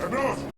Enough!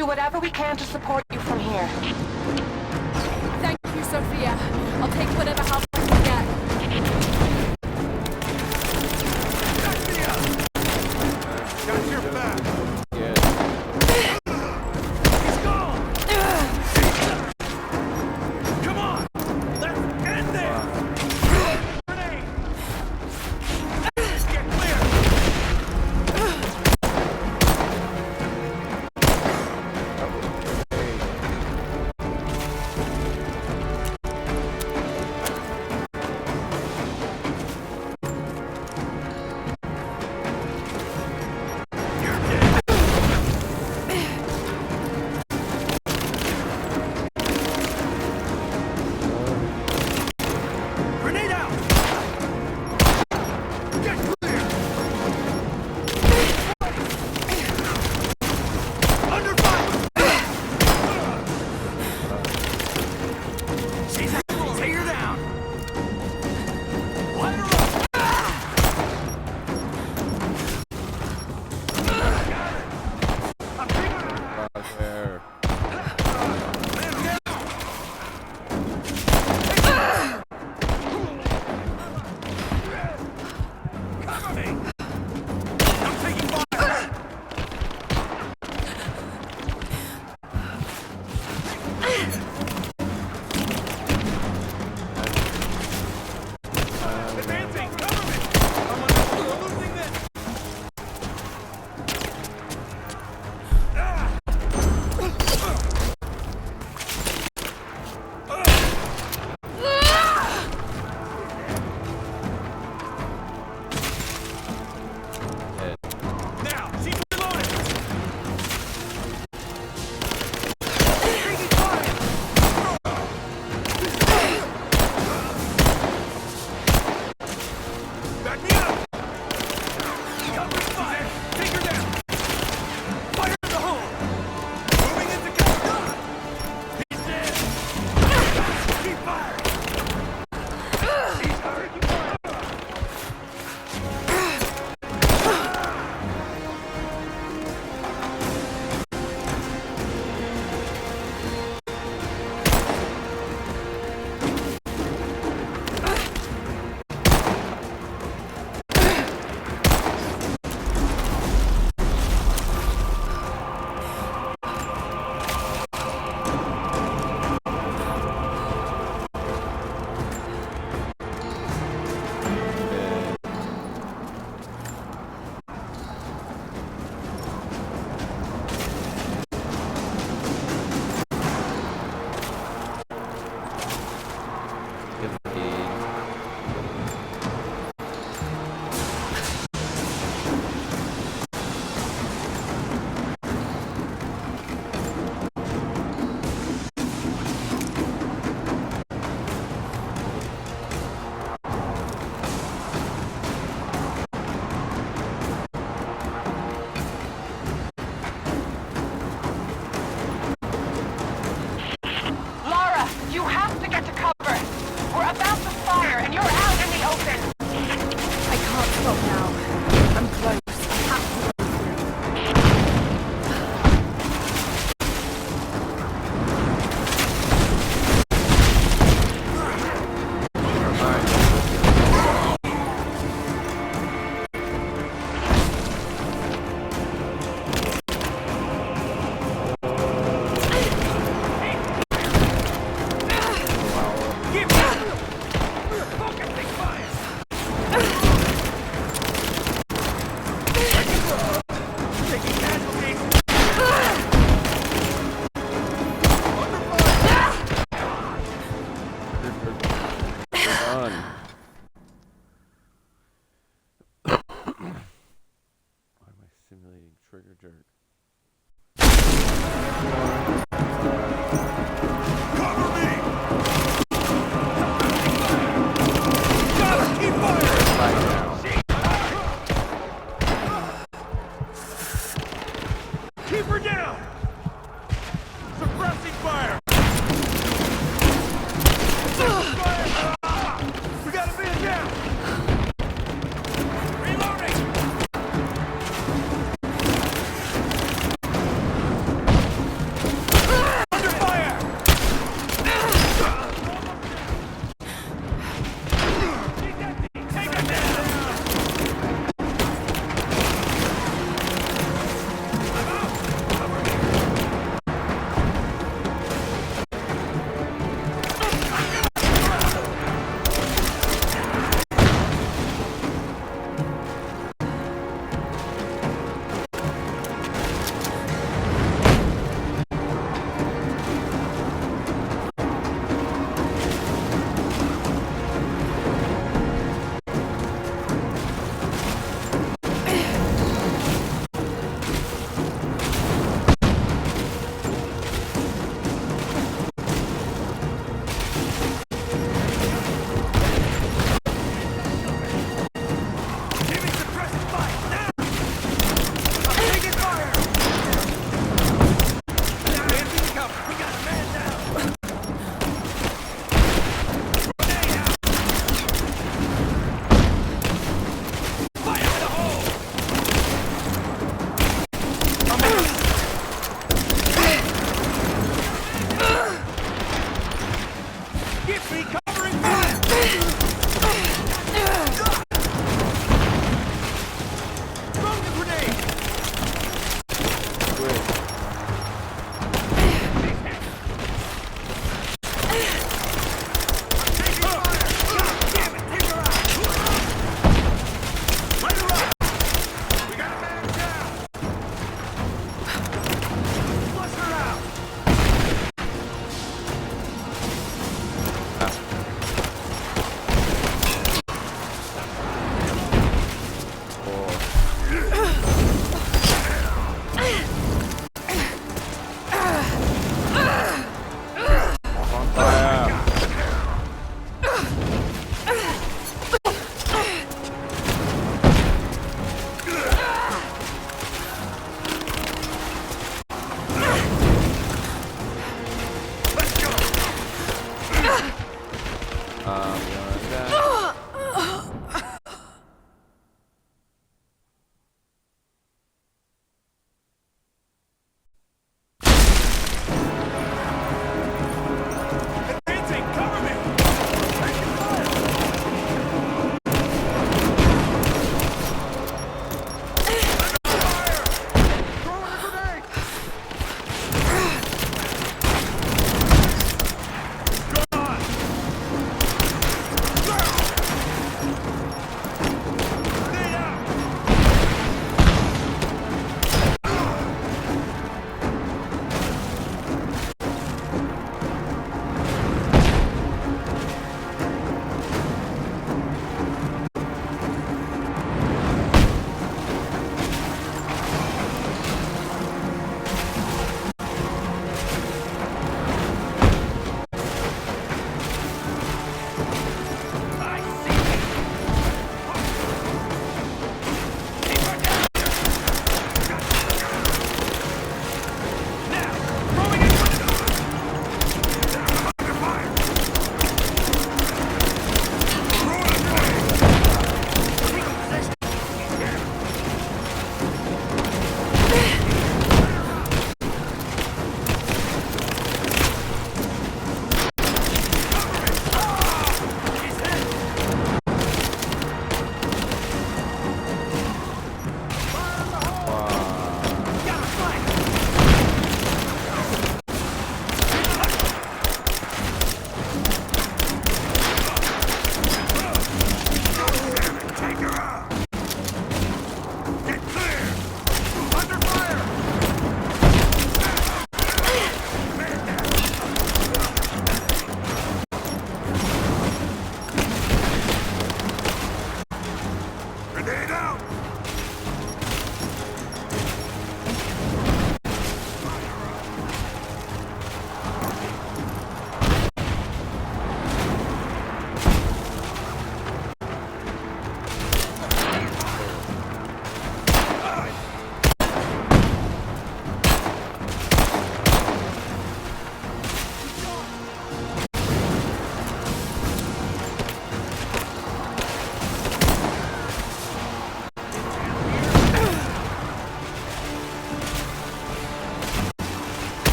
do whatever we can to support you from here. Thank you, Sophia. I'll take whatever help I can get. Got your back. He's gone. Come on. Let's end this. Grenade. Get clear.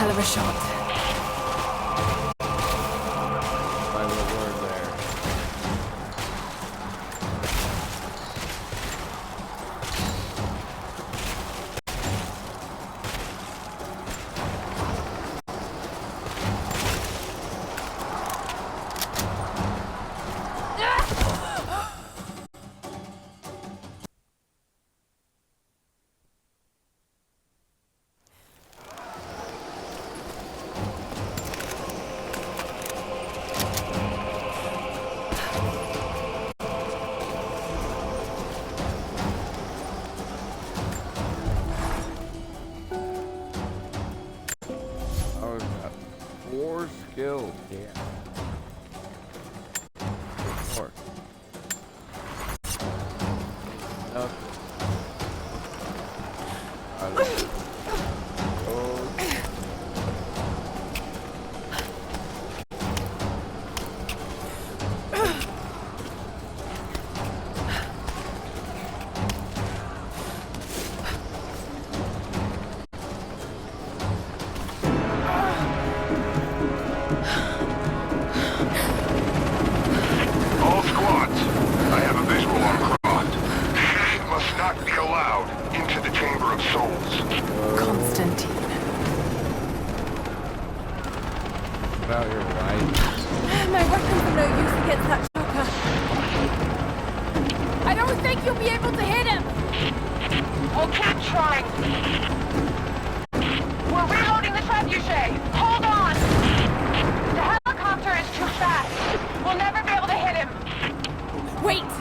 hell of a shot. By the word there. Four skills, yeah. Four. Nothing. All squads, I have a visual on Croft. He must not be allowed into the Chamber of Souls. Constantine. About your wife. My weapons are no use against that chopper. I don't think you'll be able to hit him. We'll keep trying. We're reloading the trebuchet. Hold on. The helicopter is too fast. We'll never be able to hit him. Wait!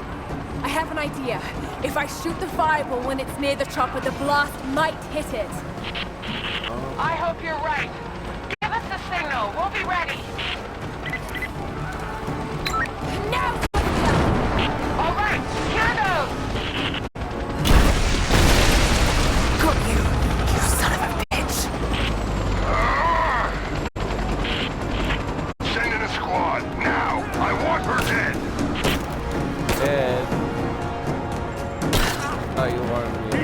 I have an idea. If I shoot the fireball when it's near the chopper, the blast might hit it. I hope you're right. Give us the signal. We'll be ready. No! All right. Here goes. Got you, you son of a bitch. Send in a squad, now! I want her dead! Dead. Oh, you wanted me.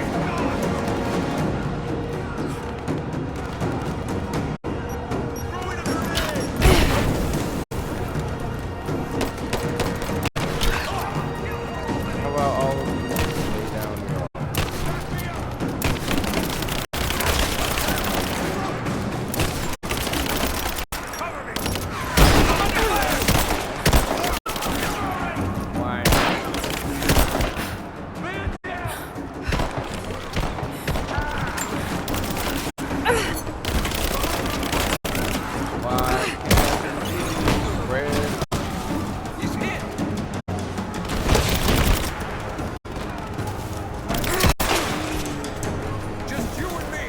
How about all of you stay down here? Why? Why? Red. He's hit. Just you and me.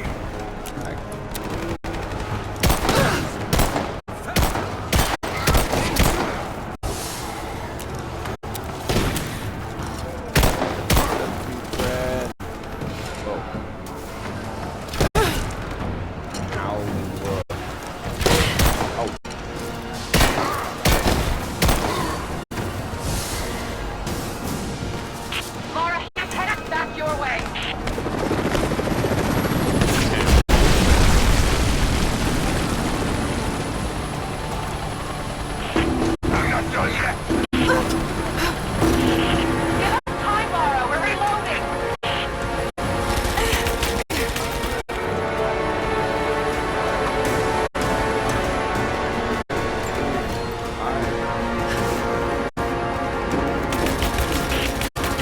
Red. Oh. Ow. Oh. Laura, he's headed back your way. I'm not done yet! Give us time, Laura. We're reloading.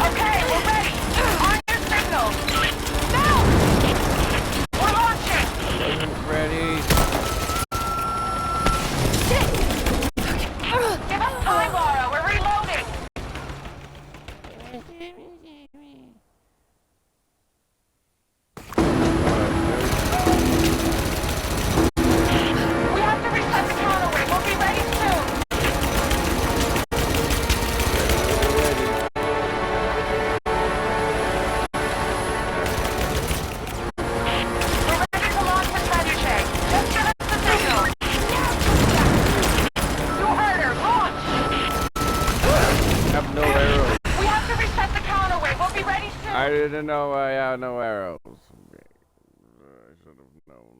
Okay, we're ready. On your signal. Now! We're launching. Ready? Give us time, Laura. We're reloading. We have to reset the counterweight. We'll be ready soon. We're ready to launch the trebuchet. Just give us the signal. You heard her. Launch. Have no arrows. We have to reset the counterweight. We'll be ready soon. I didn't know I had no arrows. I should have known.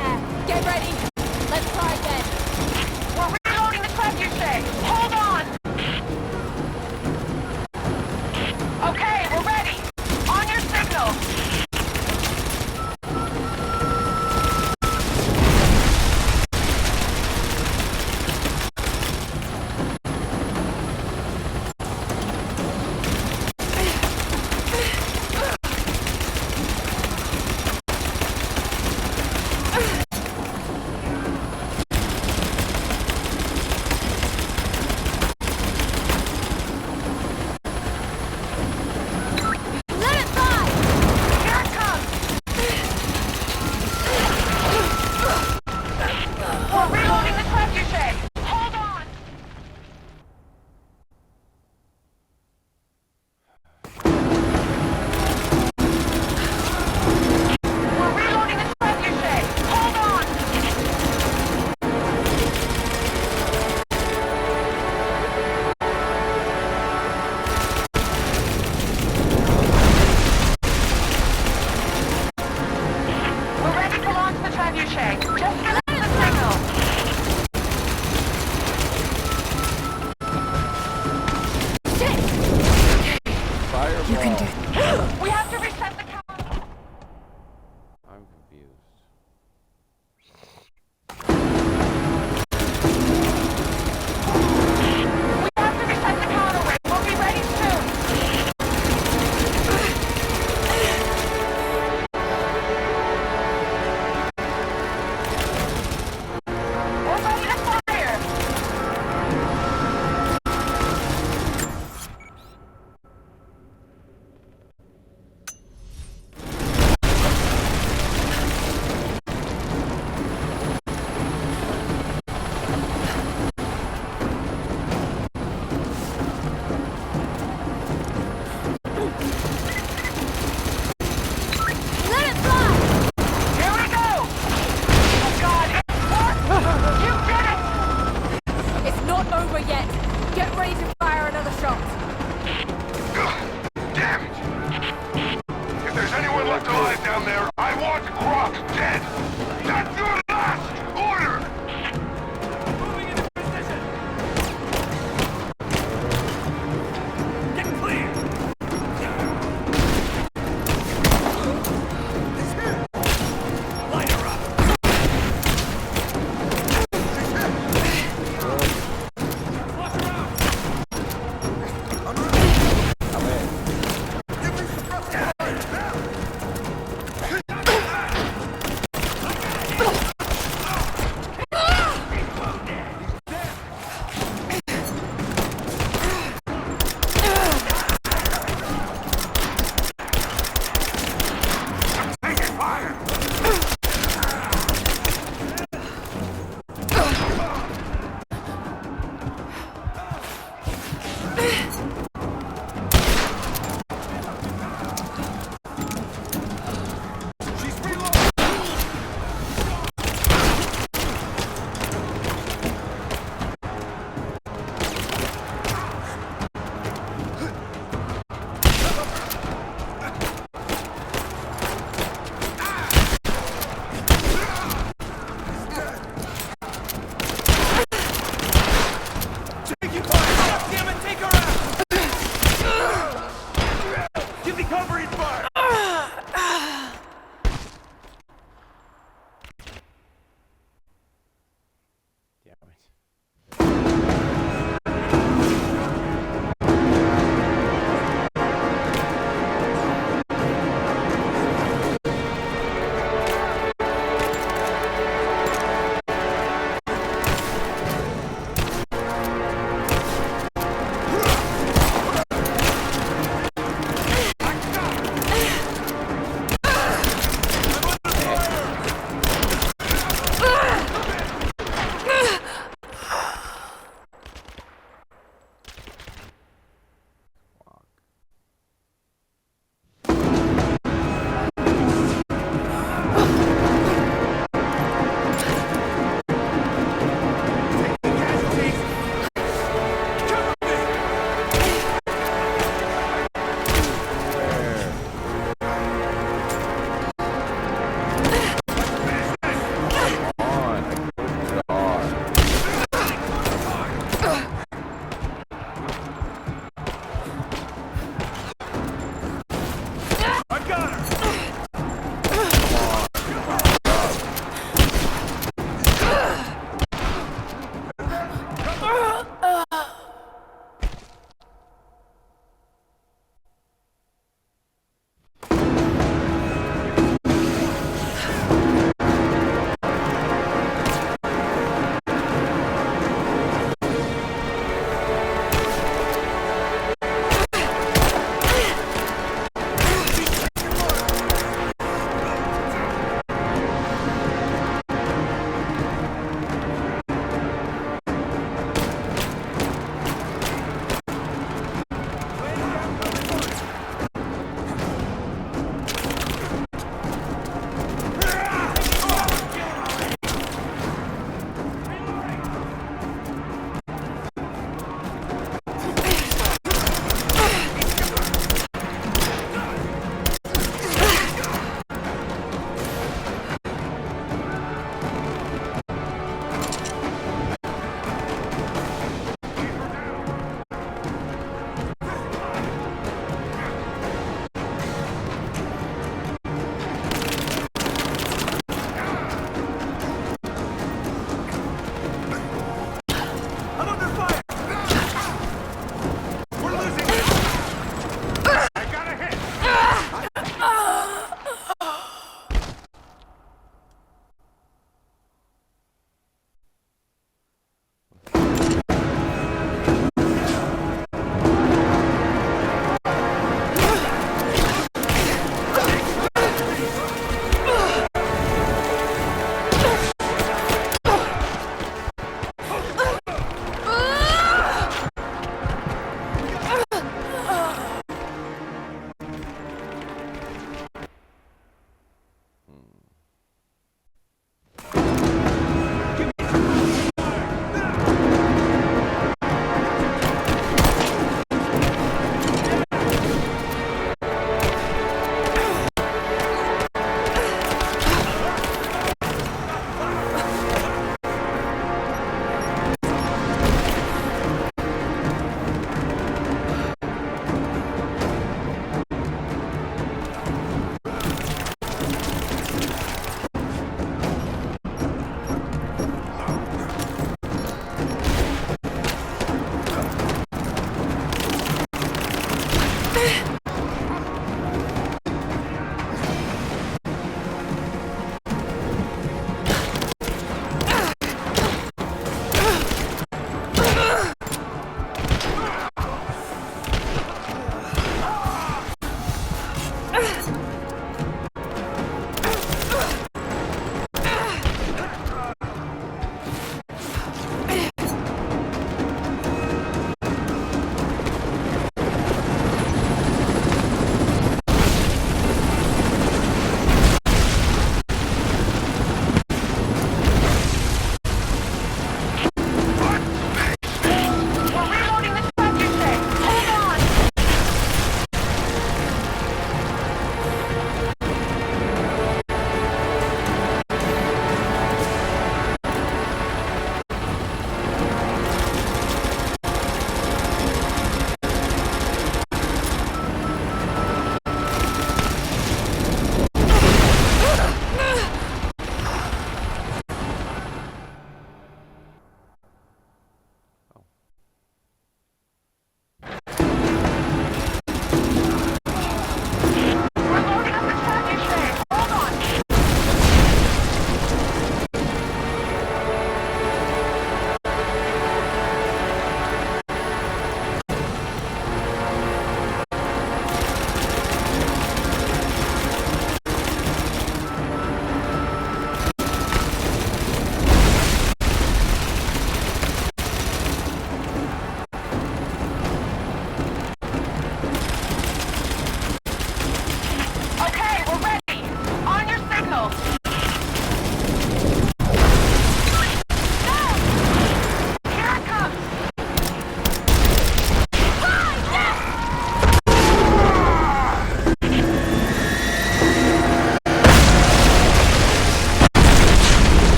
Yeah, get ready. Let's try again. We're reloading the trebuchet. Hold on. Okay, we're ready. On your signal.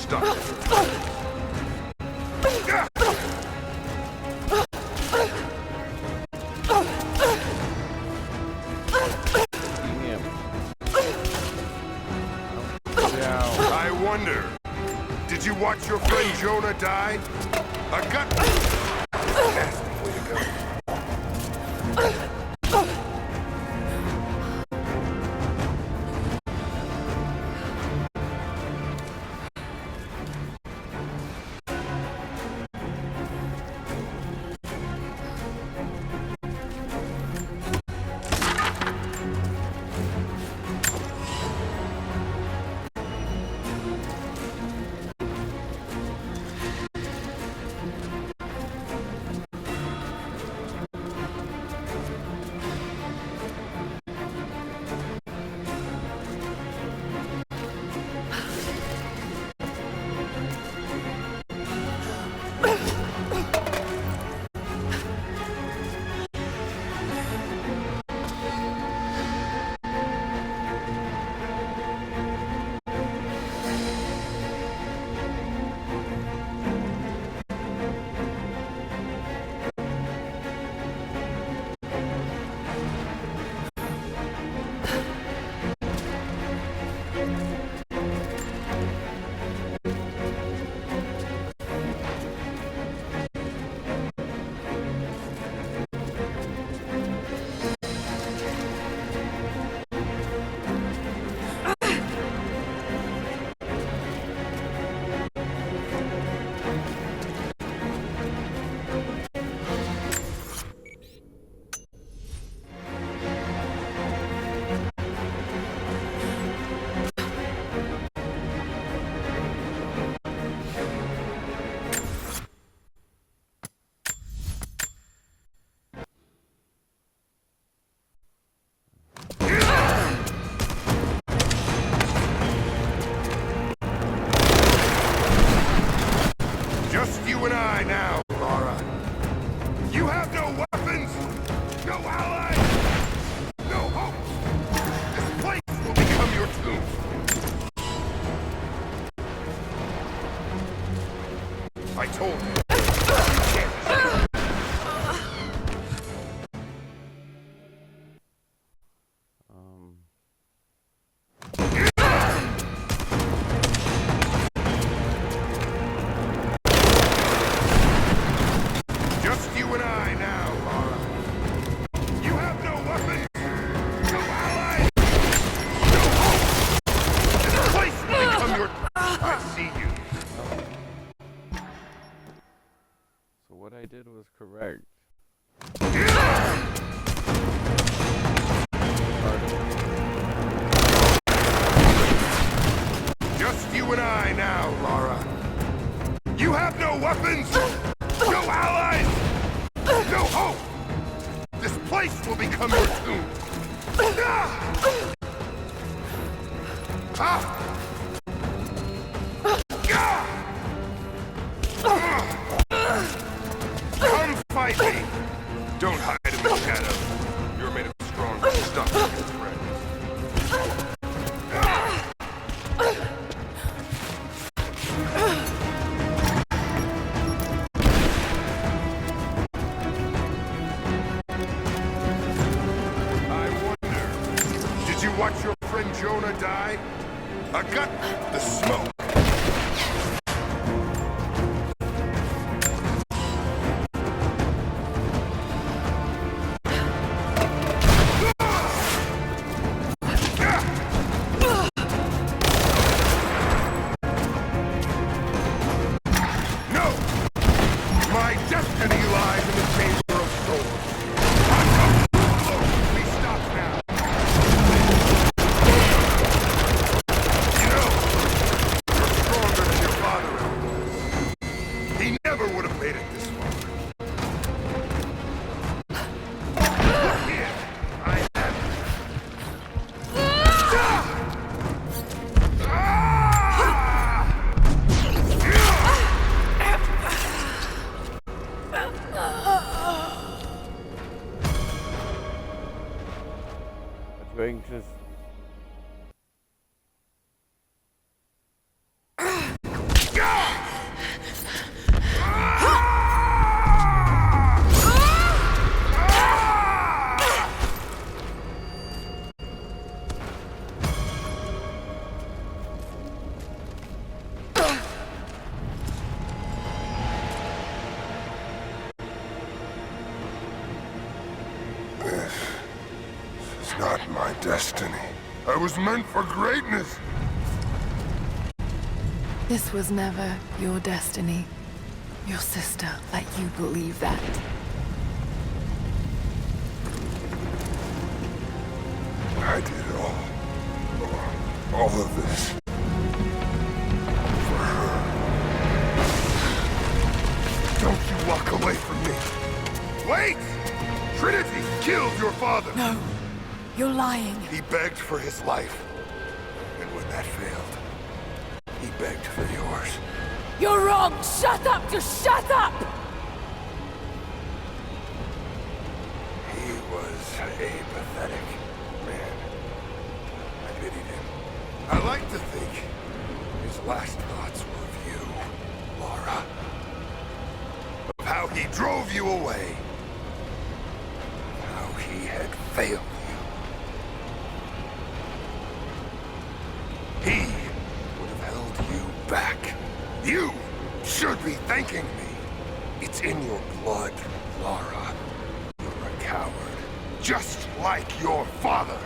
stuck. Damn. Down. I wonder, did you watch your friend Jonah die? A gut... Nasty way to go. Just you and I now, Lara. You have no weapons, no allies, no hope. This place will become your tomb. I told you. Just you and I now, Lara. You have no weapons, no allies, no hope. This place will become your... I see you. So what I did was correct. Just you and I now, Lara. You have no weapons, no allies, no hope. This place will become your tomb. Come fight me. Don't hide in the shadows. You're made of strong stuff, my friend. Did you watch your friend Jonah die? I got the smoke. No! My destiny lies in the chamber of souls. Please stop now. You know, you're stronger than your father ever was. He never would have made it this far. Look here, I have you. Going just my destiny. I was meant for greatness. This was never your destiny. Your sister let you believe that. I did it all of this. For her. Don't you walk away from me. Wait! Trinity killed your father. No, you're lying. He begged for his life. And when that failed, he begged for yours. You're wrong! Shut up! Just shut up! He was a pathetic man. I pitied him. I like to think his last thoughts were of you, Lara. Of how he drove you away. How he had failed you. He would have held you back. You should be thanking me. It's in your blood, Lara. You're a coward, just like your father.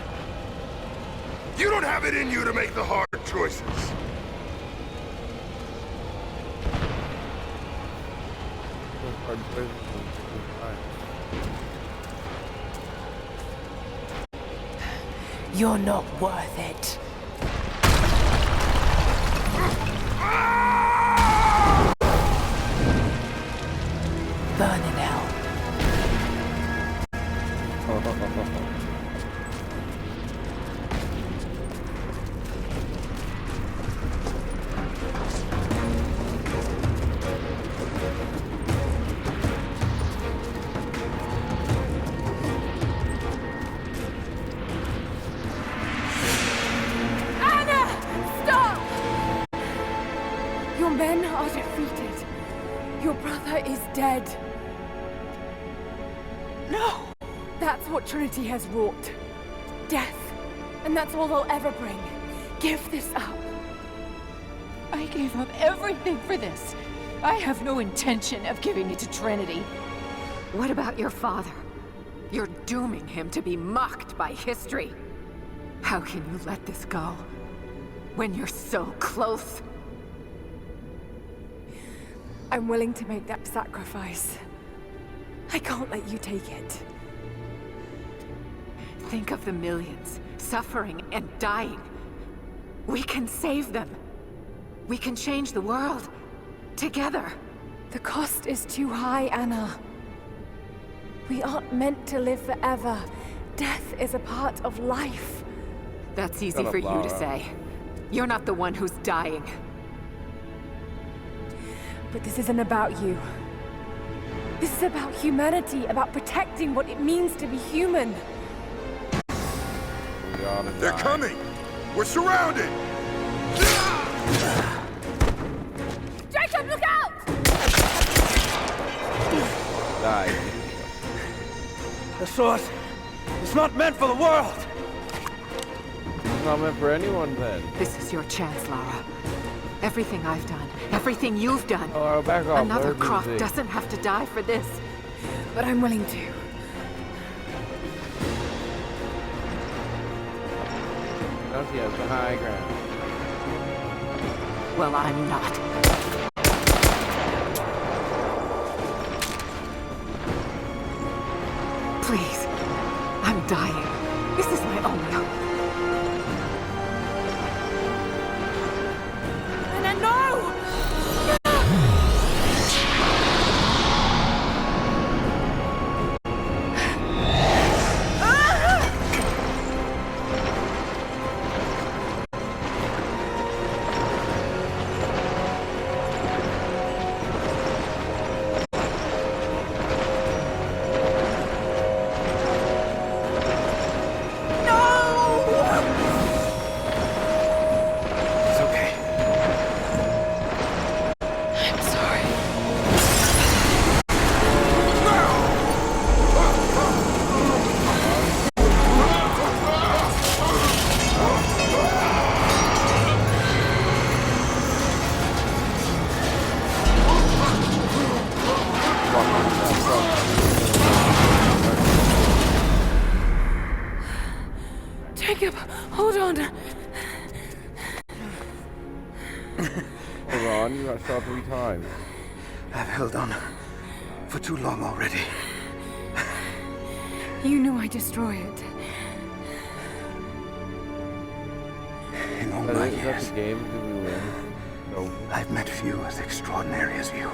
You don't have it in you to make the hard choices. Hard choices and fine. You're not worth it. Burn in hell. Anna! Stop! Your men are defeated. Your brother is dead. No! That's what Trinity has wrought. Death. And that's all they'll ever bring. Give this up. I gave up everything for this. I have no intention of giving it to Trinity. What about your father? You're dooming him to be mocked by history. How can you let this go? When you're so close? I'm willing to make that sacrifice. I can't let you take it. Think of the millions suffering and dying. We can save them. We can change the world. Together. The cost is too high, Anna. We aren't meant to live forever. Death is a part of life. That's easy Shut up, for you to Lara. say. You're not the one who's dying. But this isn't about you. This is about humanity, about protecting what it means to be human. We ought to They're die. coming! We're surrounded! Jacob, look out! Die. The source is not meant for the world. It's not meant for anyone then. This is your chance, Lara. Everything I've done, everything you've done. Oh, Lara, back off. Another Let her Croft be. doesn't have to die for this. But I'm willing to. Now she has the high ground. Well, I'm not. Please. I'm dying. This is my only hope. Anna, no! No! on, you got shot 3 times. I've held on for too long already. You knew I'd destroy it. In all my Is that years, the game? Did we win? No. I've met few as extraordinary as you.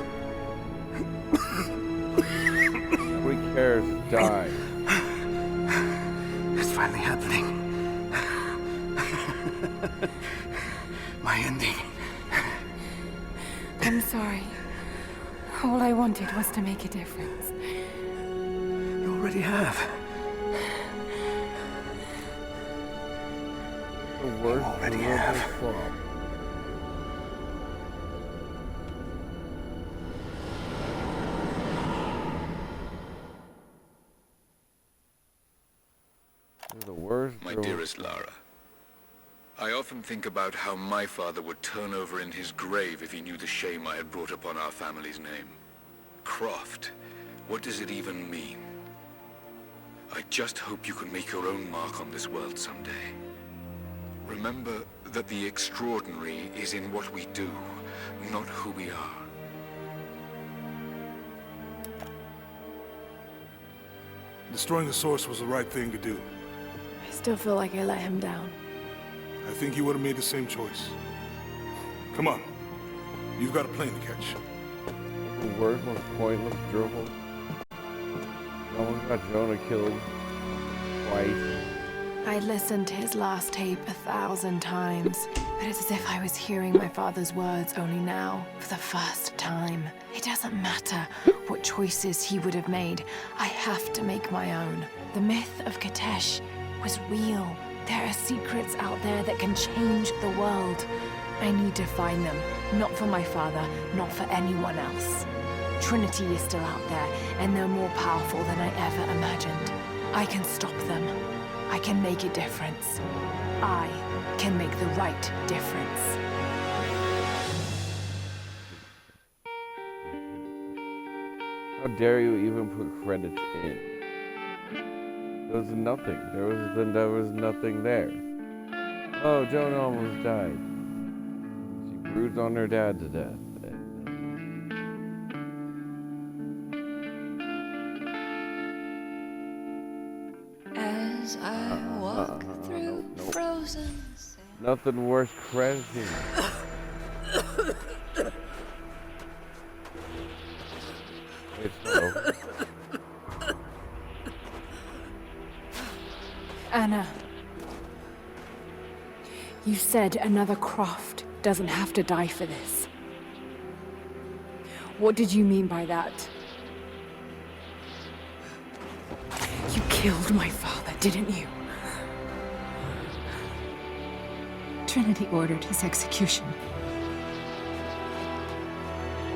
Nobody cares. Die. It's finally happening. My ending. I'm sorry. All I wanted was to make a difference. You already have. The worst already global have. flop. This is the worst. My global- dearest Lara, I often think about how my father would turn over in his grave if he knew the shame I had brought upon our family's name. Croft, what does it even mean? I just hope you can make your own mark on this world someday. Remember that the extraordinary is in what we do, not who we are. Destroying the source was the right thing to do. I still feel like I let him down. I think you would have made the same choice. Come on. You've got a plane to catch. The worst, most pointless dribble. No one got Jonah killed twice. I listened to his last tape 1,000 times, but it's as if I was hearing my father's words only now, for the first time. It doesn't matter what choices he would have made. I have to make my own. The myth of Katesh was real. There are secrets out there that can change the world. I need to find them, not for my father, not for anyone else. Trinity is still out there, and they're more powerful than I ever imagined. I can stop them. I can make a difference. I can make the right difference. How dare you even put credits in? There was nothing. There was nothing there. Oh, Jonah almost died. She bruised on her dad to death. As I walk through nope. frozen sand. Nothing worth crediting. It's so. Anna. You said another Croft doesn't have to die for this. What did you mean by that? You killed my father, didn't you? Trinity ordered his execution.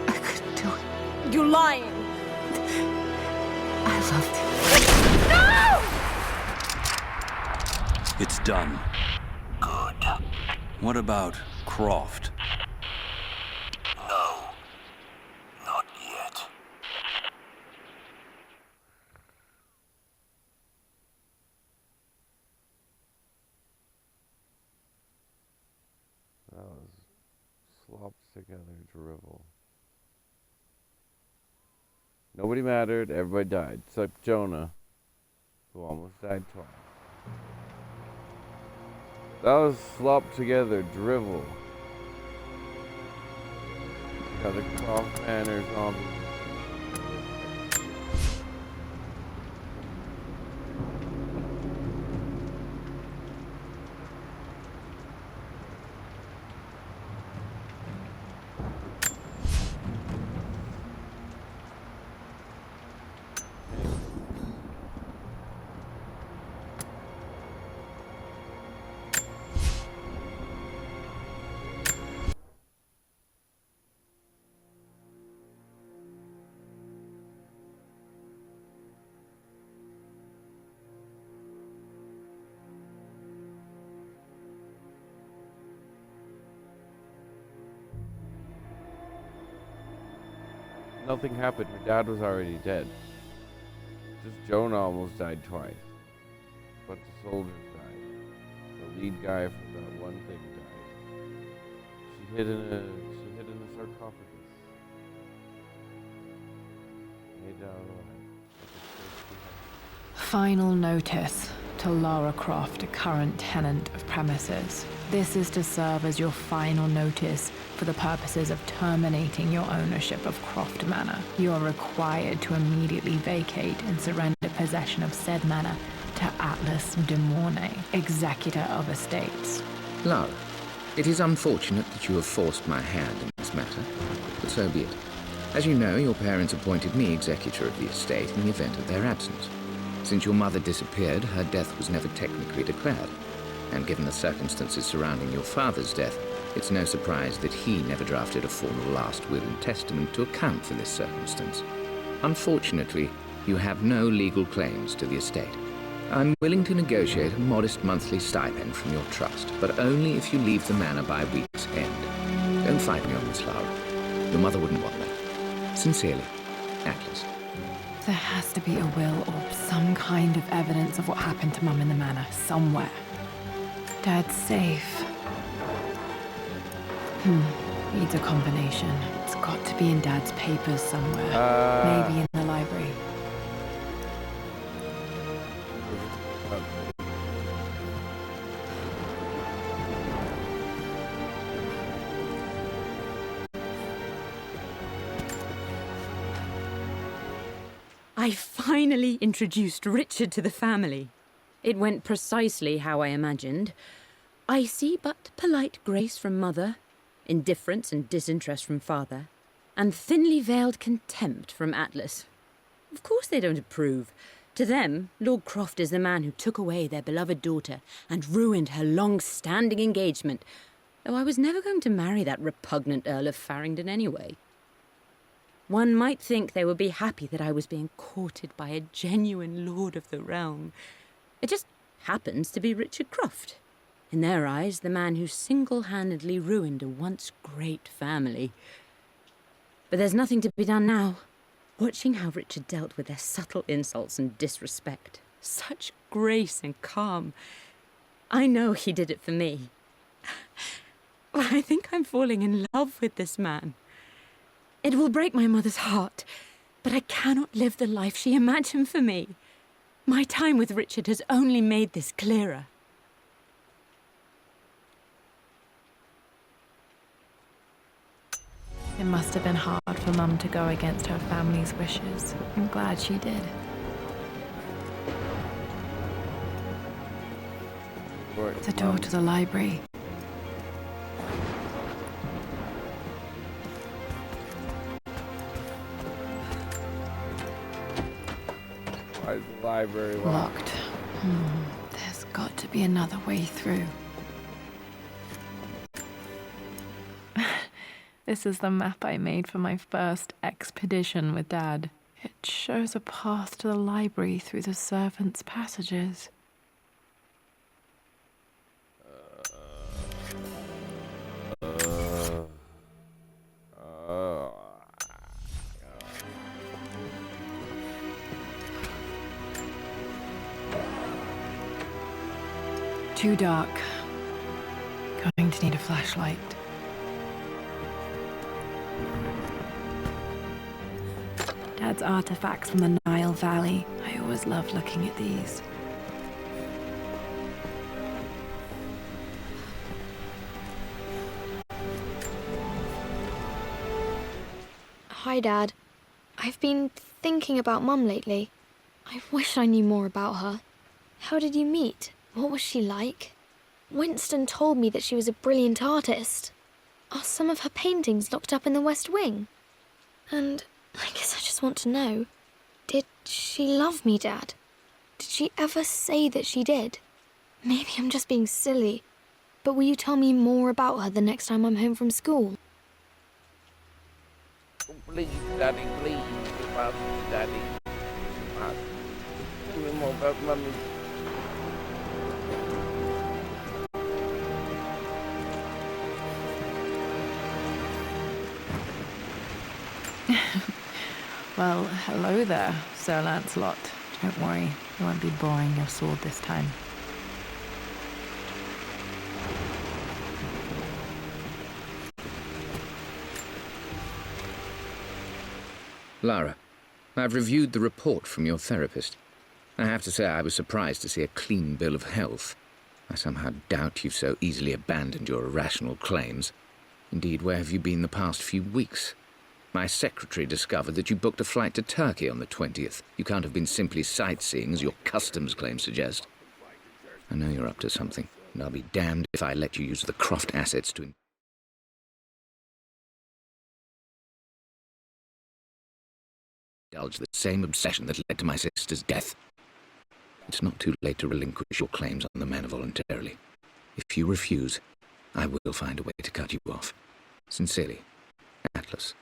I couldn't do it. You're lying! I loved him. It's done. Good. What about Croft? No. Not yet. That was slopped together drivel. Nobody mattered, everybody died, except Jonah, who almost died twice. That was slopped together drivel. Got the Croft Manor zombie. Nothing happened. Her dad was already dead. Just Jonah almost died twice. But the soldiers died. The lead guy from that one thing died. She hid in a sarcophagus. Made out of light. Final notice to Lara Croft, a current tenant of premises. This is to serve as your final notice for the purposes of terminating your ownership of Croft Manor. You are required to immediately vacate and surrender possession of said manor to Atlas de Mornay, executor of estates. Lara, it is unfortunate that you have forced my hand in this matter, but so be it. As you know, your parents appointed me executor of the estate in the event of their absence. Since your mother disappeared, her death was never technically declared. And given the circumstances surrounding your father's death, it's no surprise that he never drafted a formal last will and testament to account for this circumstance. Unfortunately, you have no legal claims to the estate. I'm willing to negotiate a modest monthly stipend from your trust, but only if you leave the manor by week's end. Don't fight me on this, Lara. Your mother wouldn't want that. Sincerely, Atlas. There has to be a will or some kind of evidence of what happened to Mum in the manor somewhere. Dad's safe. Needs a combination. It's got to be in Dad's papers somewhere. Maybe in the library. I finally introduced Richard to the family. It went precisely how I imagined. Icy but polite grace from mother, indifference and disinterest from father, and thinly veiled contempt from Atlas. Of course they don't approve. To them, Lord Croft is the man who took away their beloved daughter and ruined her long-standing engagement, though I was never going to marry that repugnant Earl of Farringdon anyway. One might think they would be happy that I was being courted by a genuine lord of the realm. It just happens to be Richard Croft. In their eyes, the man who single-handedly ruined a once great family. But there's nothing to be done now. Watching how Richard dealt with their subtle insults and disrespect. Such grace and calm. I know he did it for me. I think I'm falling in love with this man. It will break my mother's heart, but I cannot live the life she imagined for me. My time with Richard has only made this clearer. It must have been hard for Mum to go against her family's wishes. I'm glad she did. The door to the library. Why is the library locked? There's got to be another way through. This is the map I made for my first expedition with Dad. It shows a path to the library through the servants' passages. Too dark. Going to need a flashlight. Dad's artifacts from the Nile Valley. I always loved looking at these. Hi, Dad. I've been thinking about Mum lately. I wish I knew more about her. How did you meet? What was she like? Winston told me that she was a brilliant artist. Are some of her paintings locked up in the West Wing? And I guess I just want to know, did she love me, Dad? Did she ever say that she did? Maybe I'm just being silly, but will you tell me more about her the next time I'm home from school? Oh, please, Daddy, please. About Daddy. Tell me more about Mummy. Well, hello there, Sir Lancelot. Don't worry, you won't be boring your sword this time. Lara, I've reviewed the report from your therapist. I have to say I was surprised to see a clean bill of health. I somehow doubt you've so easily abandoned your irrational claims. Indeed, where have you been the past few weeks? My secretary discovered that you booked a flight to Turkey on the 20th. You can't have been simply sightseeing, as your customs claims suggest. I know you're up to something, and I'll be damned if I let you use the Croft assets to indulge the same obsession that led to my sister's death. It's not too late to relinquish your claims on the manor voluntarily. If you refuse, I will find a way to cut you off. Sincerely, Atlas.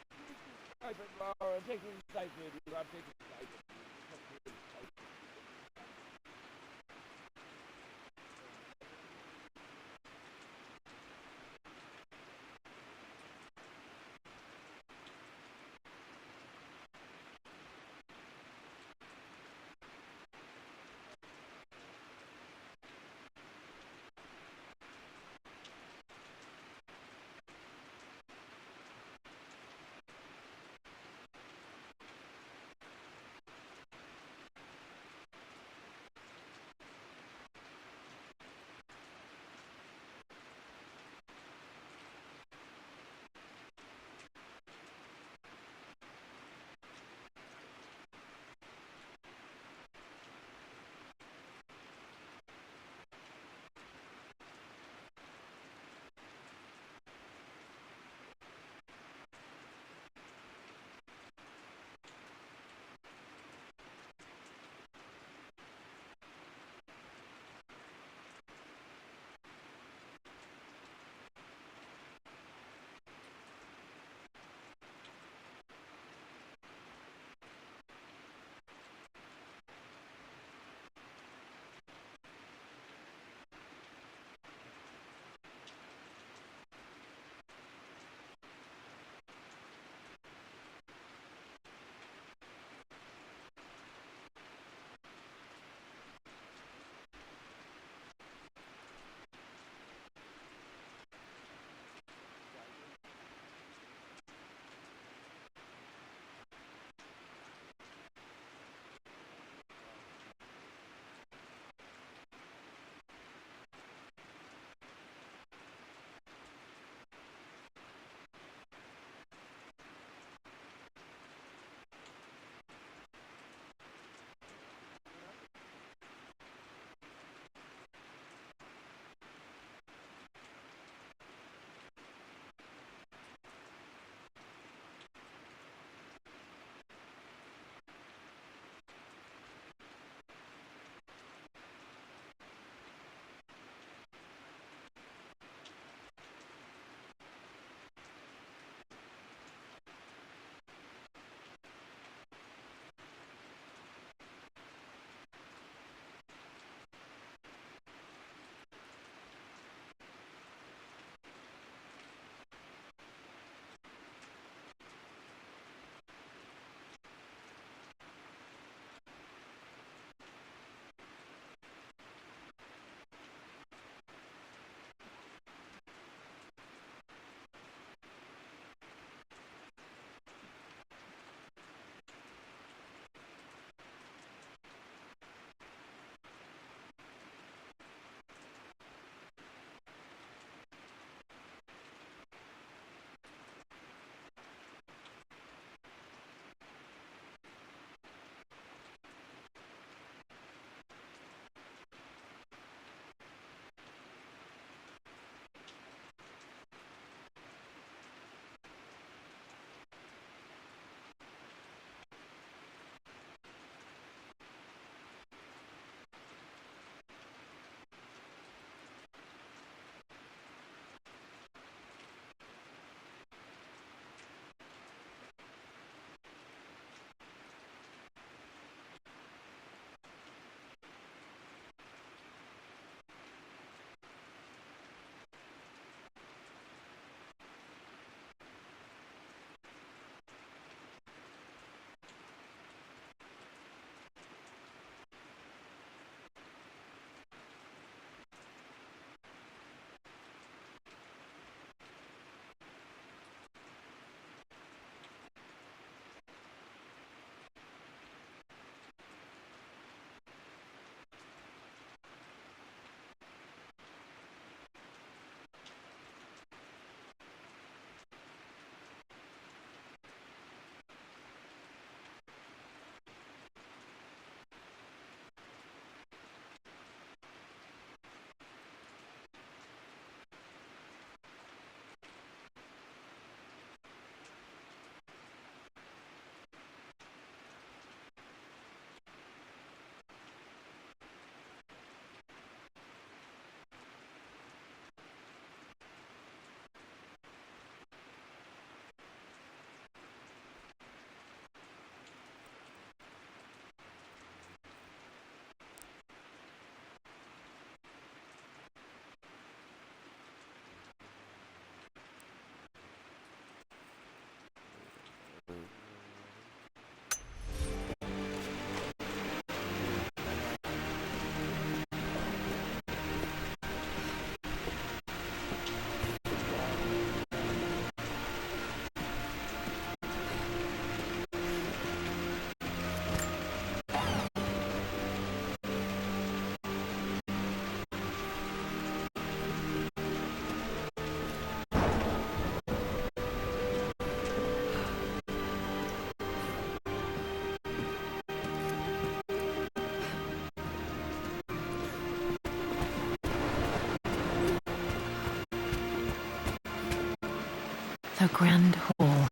The Grand Hall.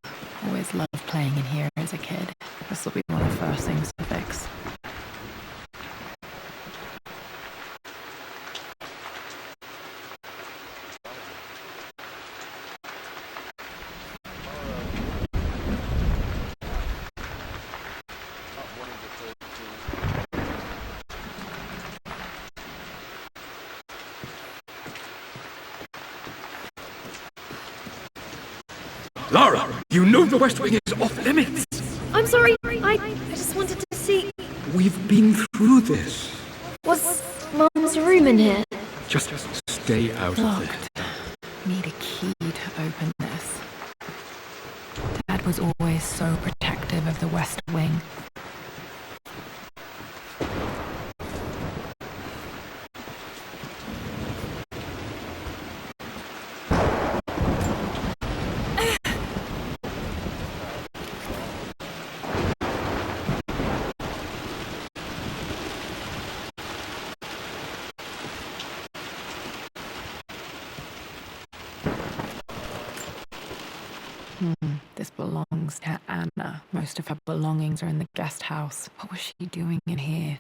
Always loved playing in here as a kid. This will be one of the first things to fix. Lara, you know the West Wing is off limits. I'm sorry, I just wanted to see... We've been through this. Was Mum's room in here? Just stay out of it. Need a key to open this. Dad was always so protective of the West Wing. This belongs to Anna. Most of her belongings are in the guest house. What was she doing in here?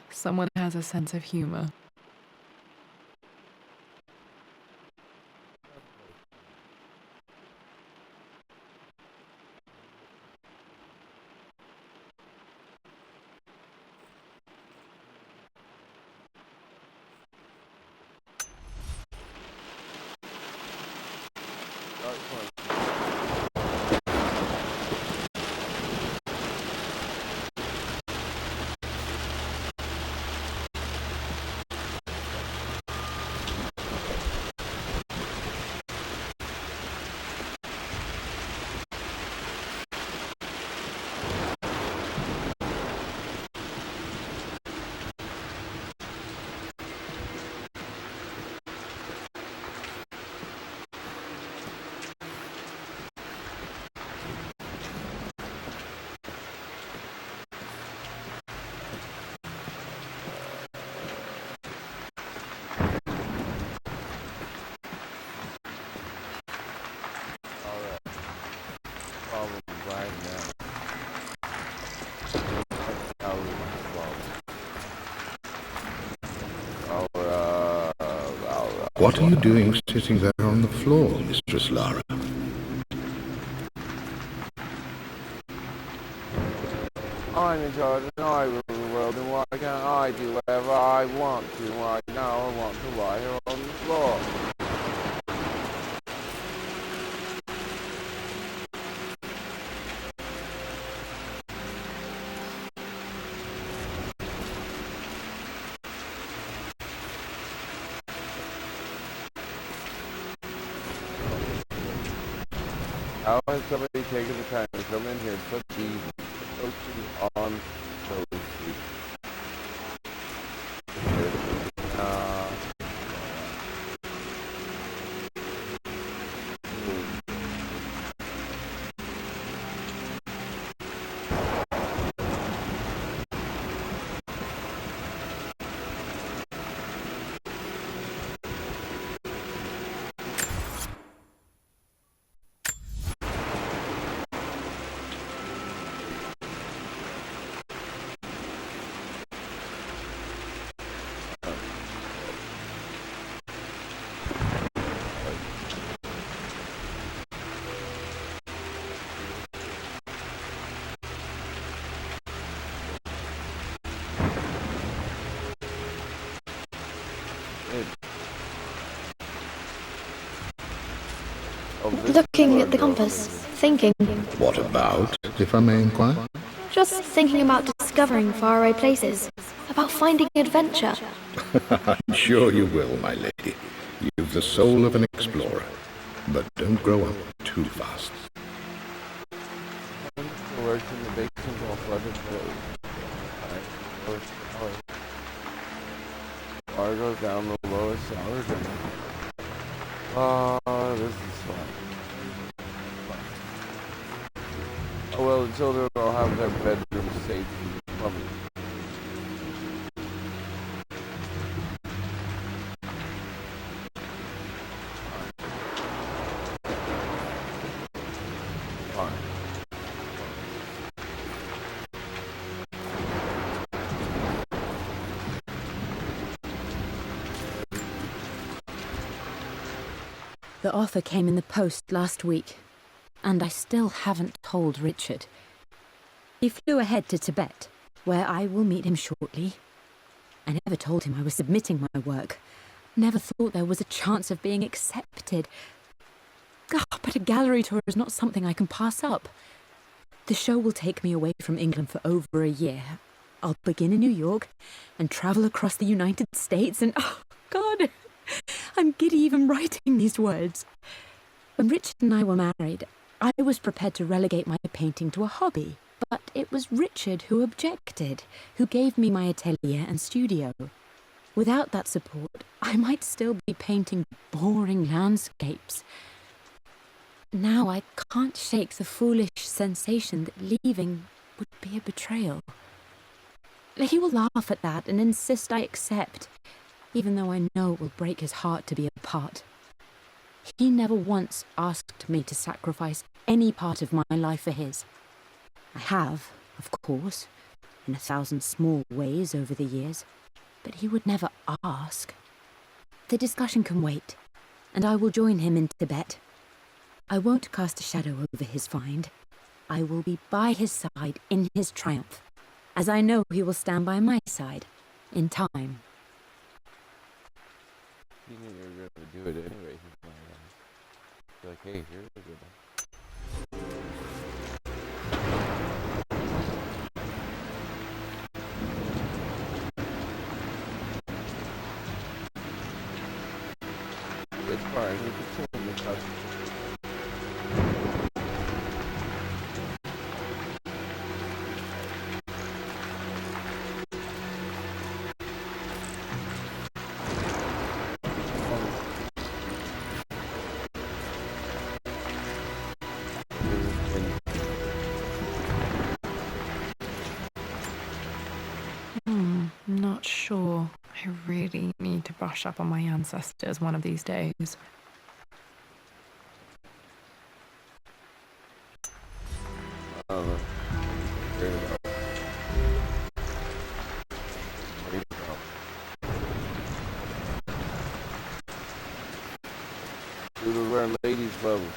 Someone has a sense of humor. What are you doing sitting there on the floor, Mistress Lara? I'm in charge and I rule the world, and why can't I do whatever I want to? Right now I want to lie here on the floor. How has somebody taken the time to come in here and put these posters on those streets? Looking at the compass, thinking. What about, if I may inquire? Just thinking about discovering faraway places, about finding adventure. I'm sure you will, my lady. You've the soul of an explorer. But don't grow up too fast. Works in the basement all flooded Water goes down the lowest shower drain. Oh, this is fun. Oh well, the children will have their bedroom safe from me. The offer came in the post last week, and I still haven't told Richard. He flew ahead to Tibet, where I will meet him shortly. I never told him I was submitting my work. Never thought there was a chance of being accepted. But a gallery tour is not something I can pass up. The show will take me away from England for over a year. I'll begin in New York and travel across the United States and, oh, God, I'm giddy even writing these words. When Richard and I were married, I was prepared to relegate my painting to a hobby, but it was Richard who objected, who gave me my atelier and studio. Without that support, I might still be painting boring landscapes. Now I can't shake the foolish sensation that leaving would be a betrayal. He will laugh at that and insist I accept, even though I know it will break his heart to be apart. He never once asked me to sacrifice any part of my life for his. I have, of course, in 1,000 small ways over the years, but he would never ask. The discussion can wait, and I will join him in Tibet. I won't cast a shadow over his find. I will be by his side in his triumph, as I know he will stand by my side, in time. You knew you were going to do it anyway. He's like, hey, here's a good one. It's fine, we can send the customer. Not sure. I really need to brush up on my ancestors one of these days. We were wearing ladies' bubbles.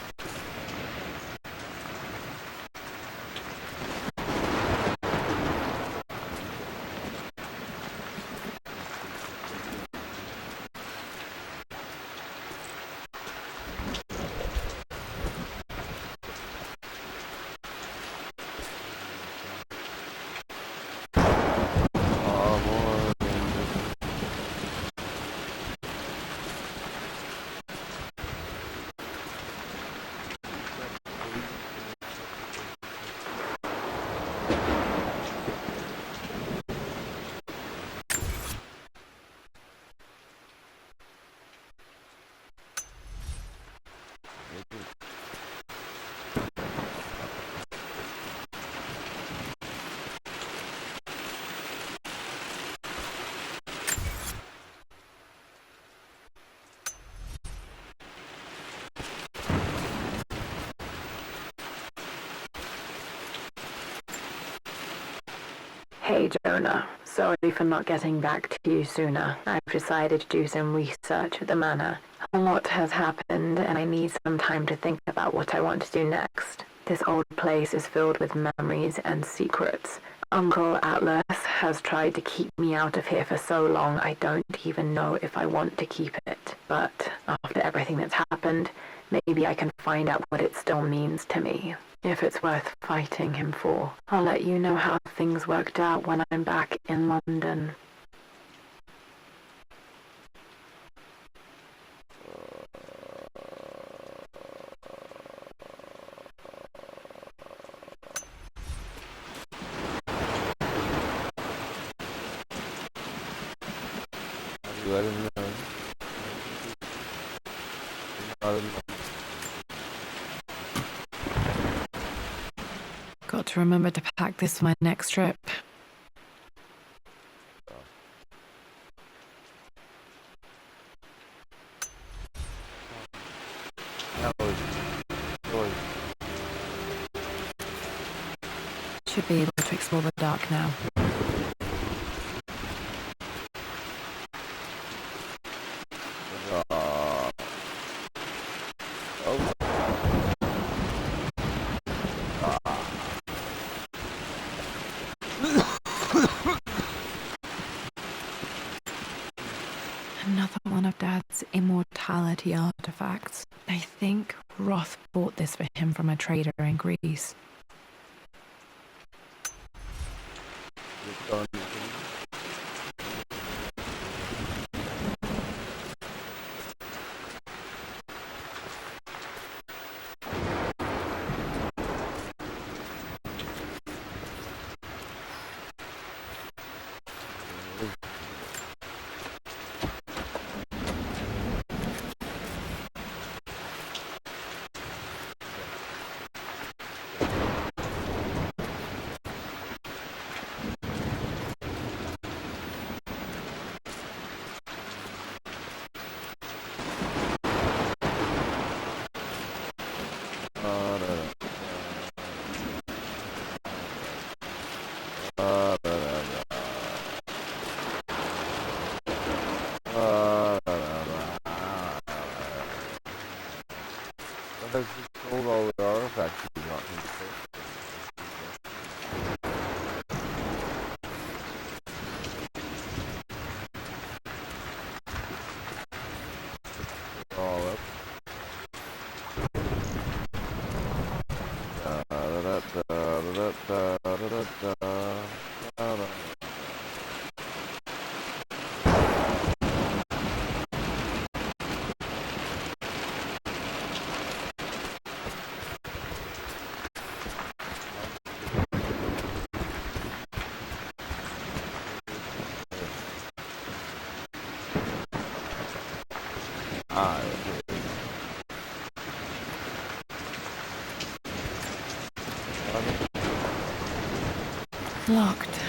Hey Jonah, sorry for not getting back to you sooner. I've decided to do some research at the manor. A lot has happened and I need some time to think about what I want to do next. This old place is filled with memories and secrets. Uncle Atlas has tried to keep me out of here for so long I don't even know if I want to keep it. But after everything that's happened, maybe I can find out what it still means to me. If it's worth fighting him for. I'll let you know how things worked out when I'm back in London. Let him know. Got to remember to pack this for my next trip. Should be able to explore the dark now. antiquity artifacts. I think Roth bought this for him from a trader in Greece. Has just sold all the artifacts we got from the all up. Locked.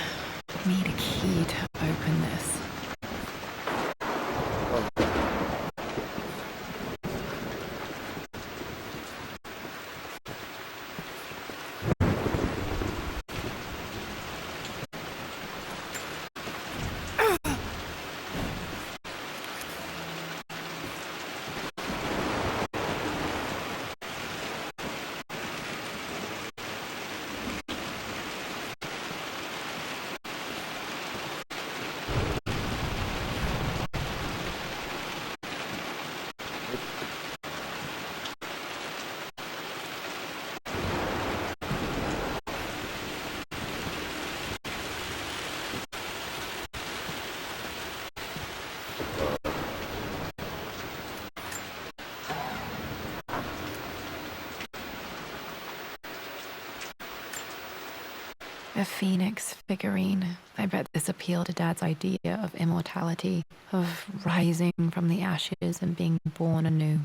Need a key to open this. A phoenix figurine. I bet this appealed to Dad's idea of immortality, of rising from the ashes and being born anew.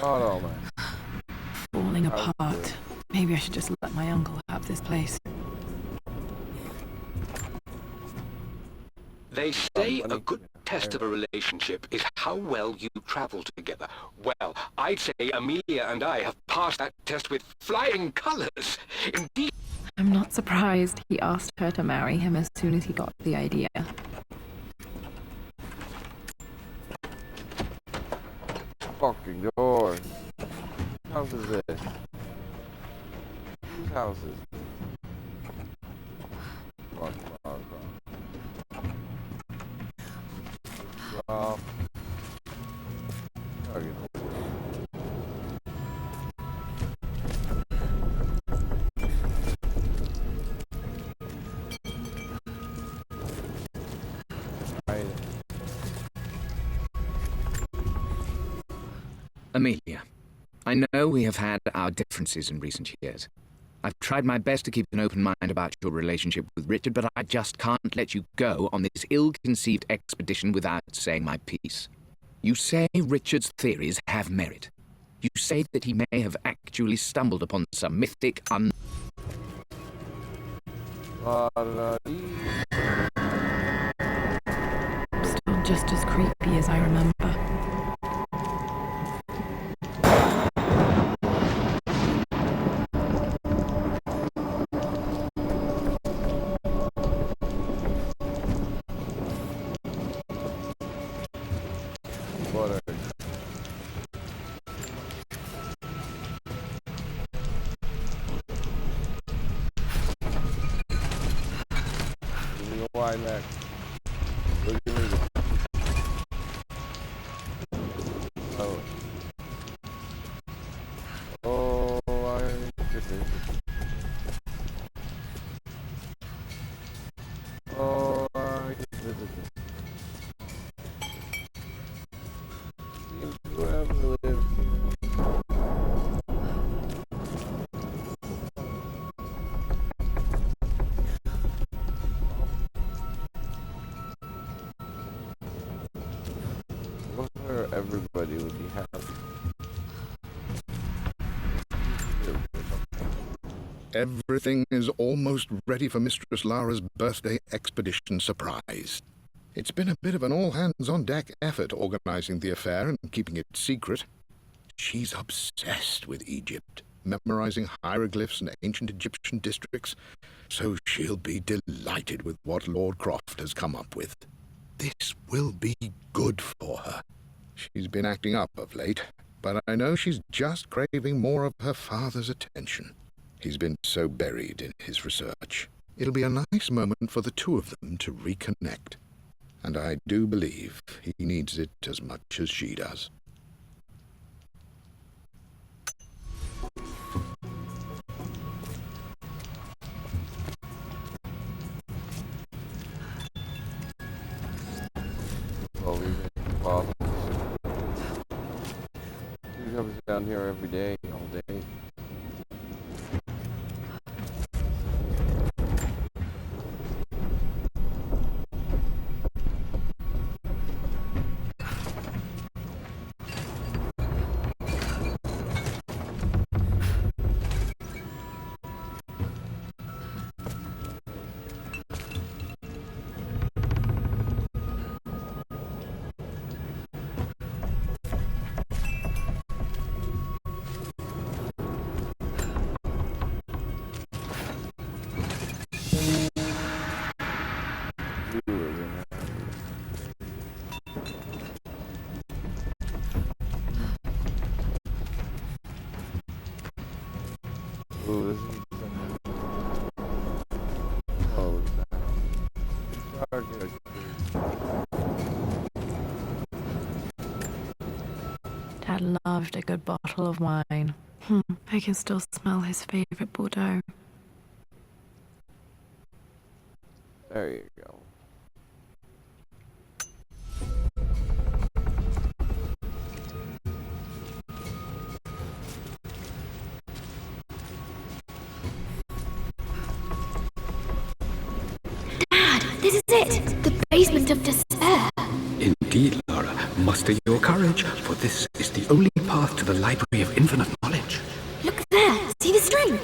Oh, man. Falling apart. Maybe I should just let my uncle have this place. They say a good test of a relationship is how well you travel together. Well, I'd say Amelia and I have passed that test with flying colors. Indeed. I'm not surprised he asked her to marry him as soon as he got the idea. Fucking door. Whose house is this? Whose house is this? Croft. Target. Amelia, I know we have had our differences in recent years. I've tried my best to keep an open mind about your relationship with Richard, but I just can't let you go on this ill-conceived expedition without saying my piece. You say Richard's theories have merit. You say that he may have actually stumbled upon some mythic Still just as creepy as I remember. Why next? What do you need? Oh. Oh, I just need it. Oh, I just need it. Seems to have lived here. Everybody would be happy. Everything is almost ready for Mistress Lara's birthday expedition surprise. It's been a bit of an all-hands-on-deck effort organizing the affair and keeping it secret. She's obsessed with Egypt, memorizing hieroglyphs and ancient Egyptian districts, so she'll be delighted with what Lord Croft has come up with. This will be good for her. She's been acting up of late, but I know she's just craving more of her father's attention. He's been so buried in his research. It'll be a nice moment for the two of them to reconnect. And I do believe he needs it as much as she does. He comes down here every day, all day. Ooh, this is oh, target. Dad loved a good bottle of wine. I can still smell his favorite Bordeaux. There you go. This is it! The basement of despair! Indeed, Lara. Muster your courage, for this is the only path to the Library of Infinite Knowledge. Look there! See the string?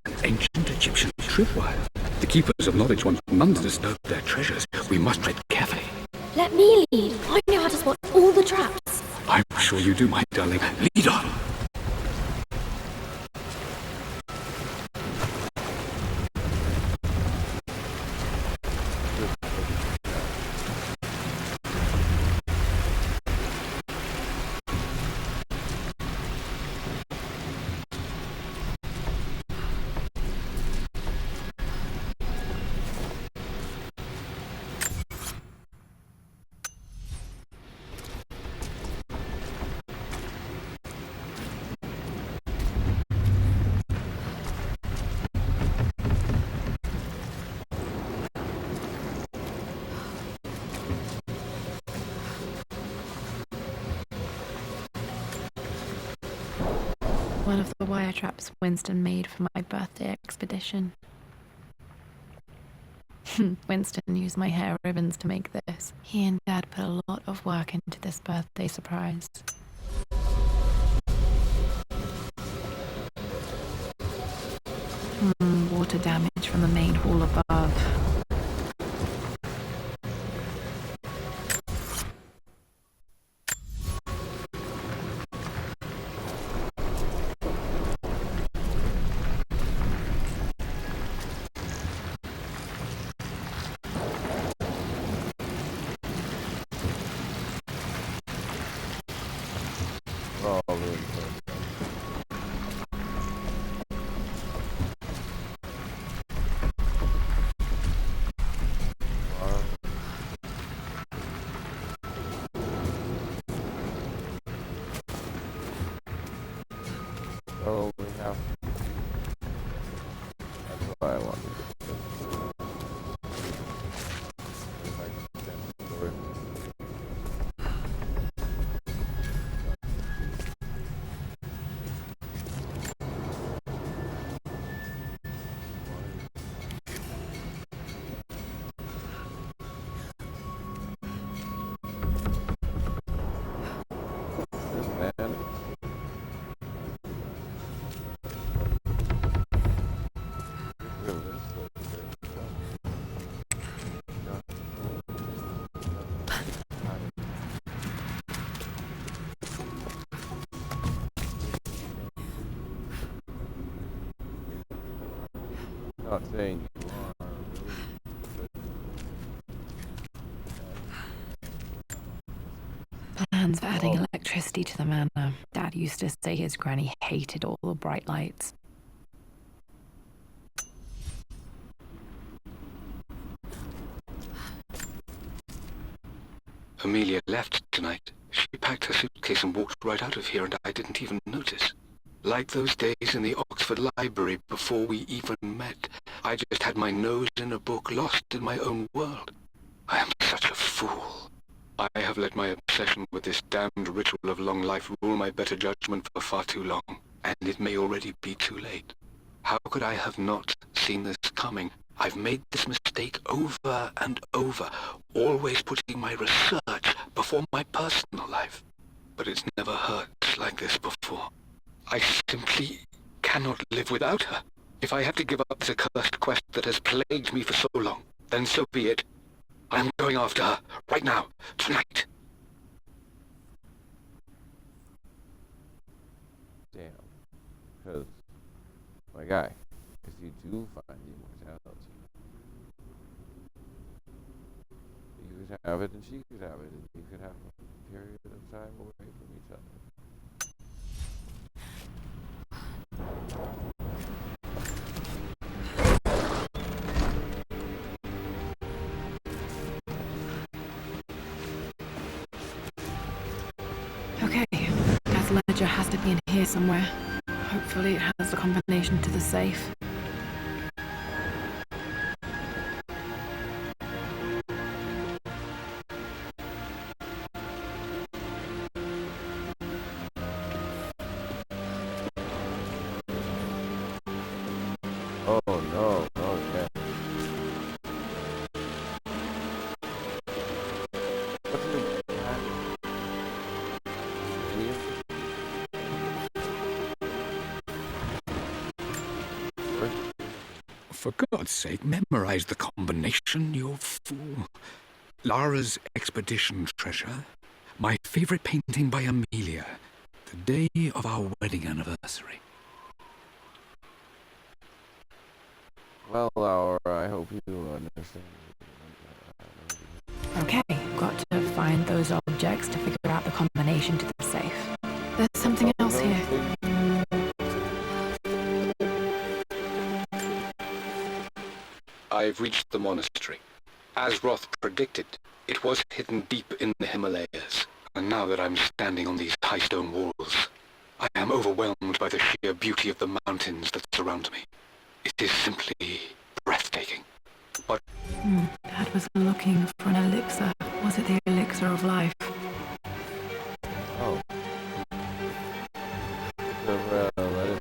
An ancient Egyptian tripwire. The keepers of knowledge want none to disturb their treasures. We must tread carefully. Let me lead. I know how to spot all the traps. I'm sure you do, my darling. Lead on! one of the wire traps Winston made for my birthday expedition. Winston used my hair ribbons to make this. He and Dad put a lot of work into this birthday surprise. Water damage from the main hall above. Oh, we have. That's what I wanted. Not saying you are. Plans for adding electricity to the manor. Dad used to say his granny hated all the bright lights. Amelia left tonight. She packed her suitcase and walked right out of here, and I didn't even notice. Like those days in the Oxford Library before we even met, I just had my nose in a book, lost in my own world. I am such a fool. I have let my obsession with this damned ritual of long life rule my better judgment for far too long, and it may already be too late. How could I have not seen this coming? I've made this mistake over and over, always putting my research before my personal life. But it's never hurt like this before. I simply cannot live without her. If I have to give up this accursed quest that has plagued me for so long, then so be it. I am going after her, right now, tonight. Damn. Because, my guy, if you do find immortality, you could have it and she could have it, and you could have a period of time away from each other. Okay, Dad's ledger has to be in here somewhere. Hopefully it has the combination to the safe. Oh no, oh yeah. What's the For God's sake, memorize the combination, you fool. Lara's expedition treasure, my favorite painting by Amelia, the day of our wedding anniversary. Well, Laura, I hope you understand. Okay, got to find those objects to figure out the combination to the safe. There's something else here. I've reached the monastery. As Roth predicted, it was hidden deep in the Himalayas. And now that I'm standing on these high stone walls, I am overwhelmed by the sheer beauty of the mountains that surround me. It is simply breathtaking. But Dad was looking for an elixir. Was it the elixir of life? Oh. So, let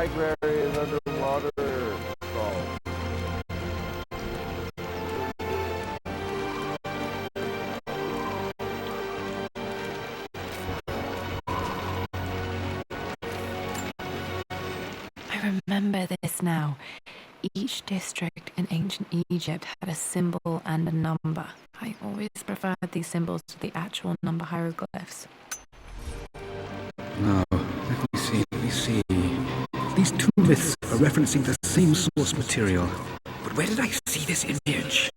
library is underwater. Oh. I remember this now. Each district in ancient Egypt had a symbol and a number. I always preferred these symbols to the actual number hieroglyphs. Now, let me see. These two myths are referencing the same source material. But where did I see this image?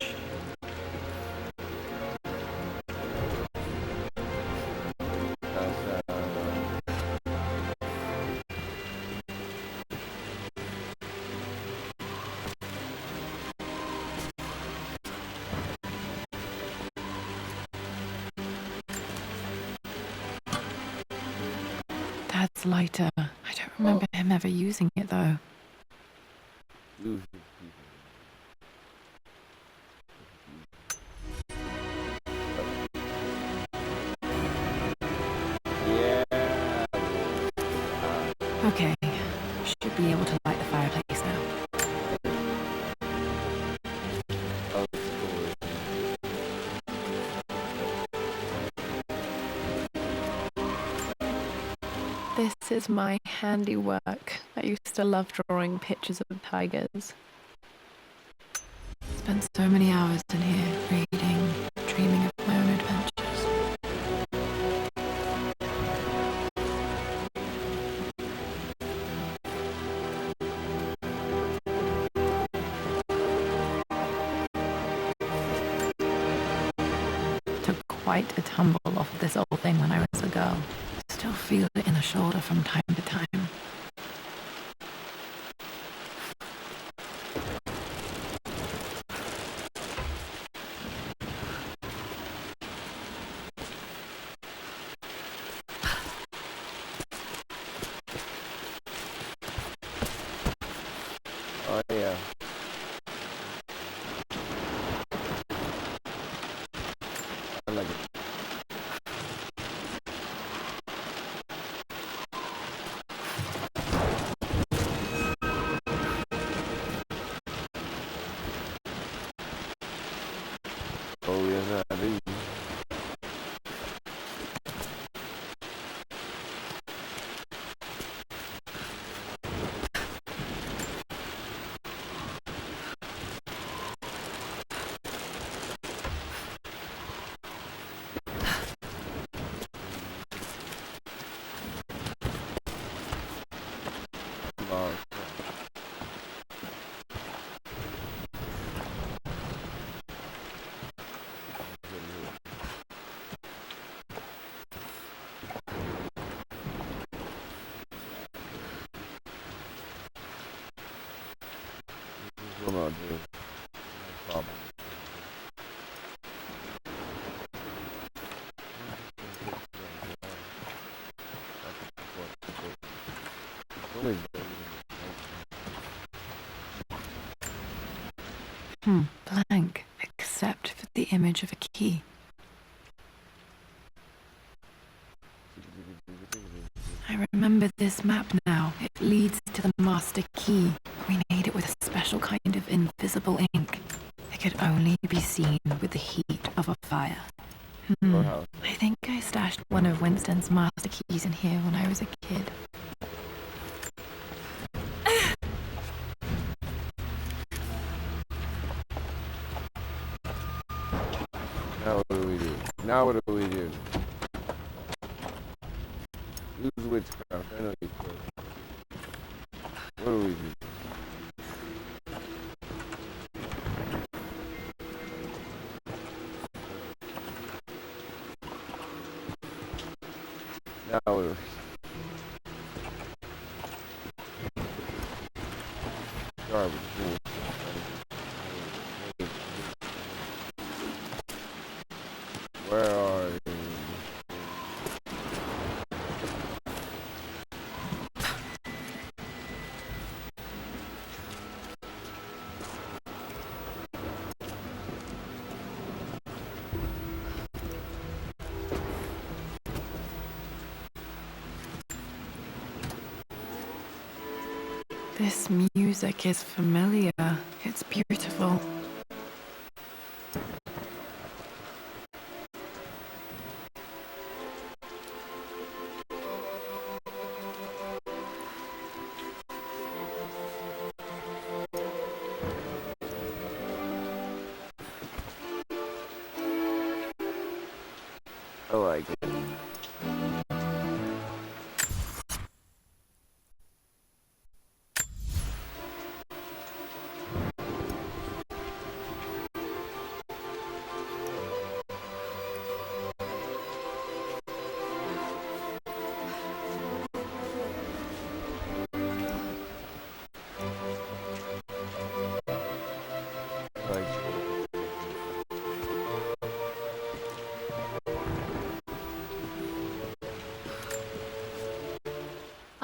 Dad's lighter. I don't remember him ever using it, though. Okay, should be able to light the fireplace now. This is my handiwork. I used to love drawing pictures of tigers. Spent so many hours in here, reading, dreaming of my own adventures. Took quite a tumble off of this old thing when I was a girl. Still feel it in the shoulder from time to time. Oh yeah. I like it. Oh yes, I do. What I'll do. No problem. Blank, except for the image of a key. I remember this map now. It leads to the master key. We made it with a special kind of invisible ink. It could only be seen with the heat of a fire. I think I stashed one of Winston's master keys in here when I was a kid. Now what do we do? Now what do we do? Use witchcraft. I know you could. What do we do? Now what do we do? Garbage. Where are you? This music is familiar. It's beautiful. I like it.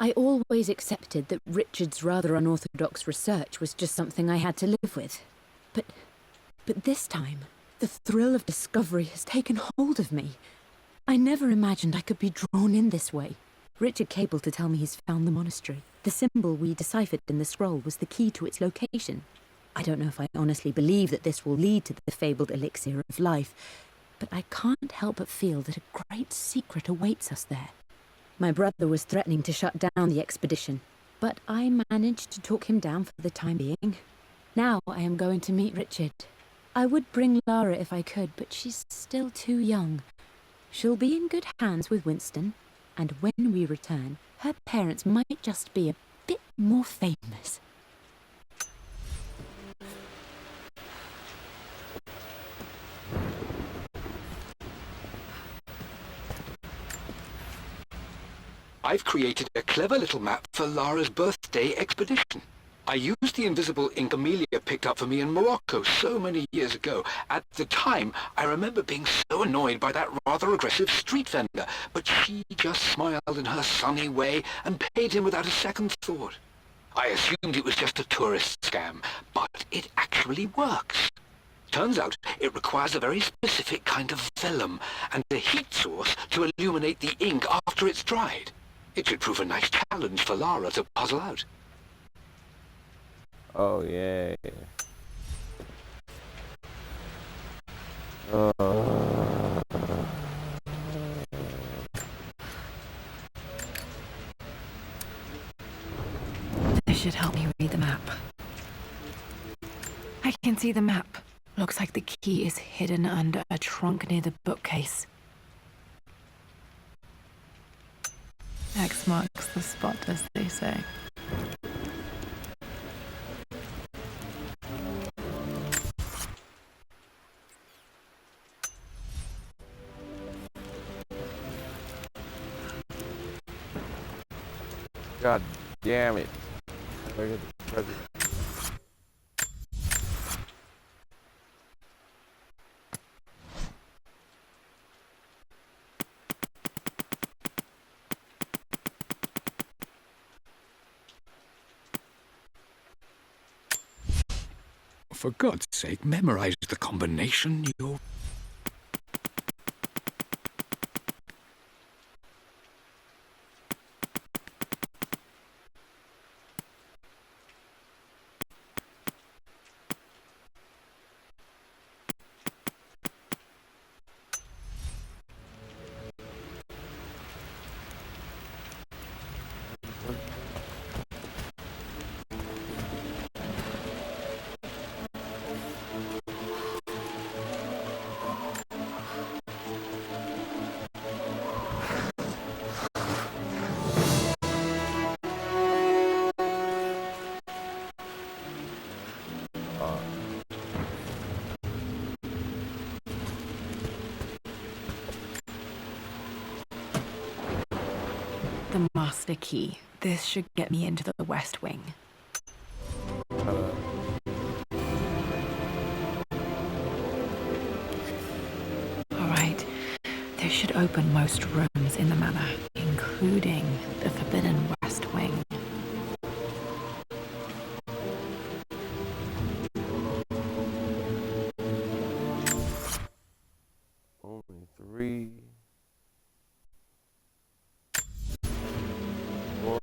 I always accepted that Richard's rather unorthodox research was just something I had to live with. But this time, the thrill of discovery has taken hold of me. I never imagined I could be drawn in this way. Richard cabled to tell me he's found the monastery. The symbol we deciphered in the scroll was the key to its location. I don't know if I honestly believe that this will lead to the fabled elixir of life, but I can't help but feel that a great secret awaits us there. My brother was threatening to shut down the expedition, but I managed to talk him down for the time being. Now I am going to meet Richard. I would bring Lara if I could, but she's still too young. She'll be in good hands with Winston, and when we return, her parents might just be a bit more famous. I've created a clever little map for Lara's birthday expedition. I used the invisible ink Amelia picked up for me in Morocco so many years ago. At the time, I remember being so annoyed by that rather aggressive street vendor, but she just smiled in her sunny way and paid him without a second thought. I assumed it was just a tourist scam, but it actually works. Turns out it requires a very specific kind of vellum and a heat source to illuminate the ink after it's dried. It should prove a nice challenge for Lara to puzzle out. Oh, yeah. This should help me read the map. I can see the map. Looks like the key is hidden under a trunk near the bookcase. X marks the spot, as they say. God damn it. Look at the president. For God's sake, memorize the combination, you... The master key. This should get me into the West Wing. Alright, this should open most rooms in the manor, including the Forbidden West Wing. Only 3. 4.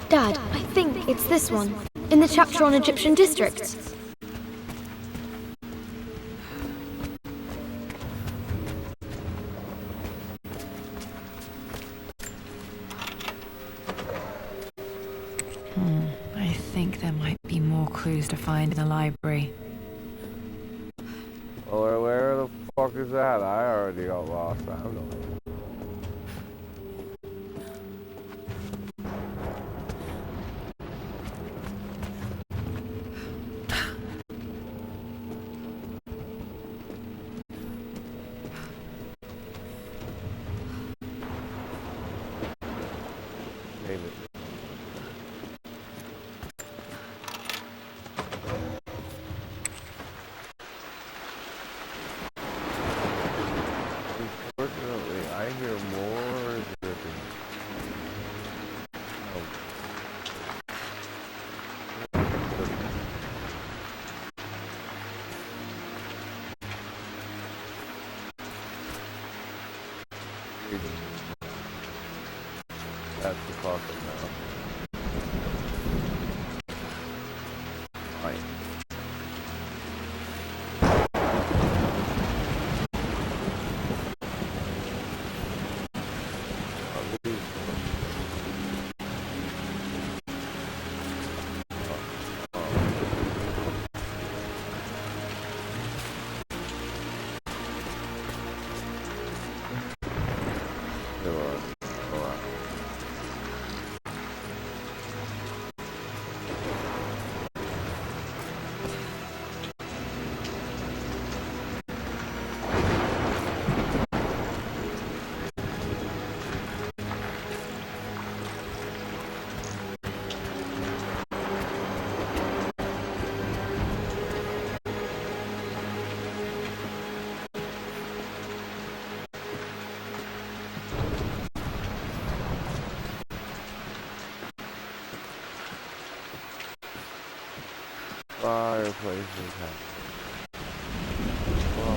Dad, I think it's this one, in the chapter on Egyptian districts. I think there might be more clues to find in the library. Well, where the fuck is that? I already got lost. I don't know. Unfortunately, I hear more dripping. That's the coffin now. Right. Fireplaces have. Whoa.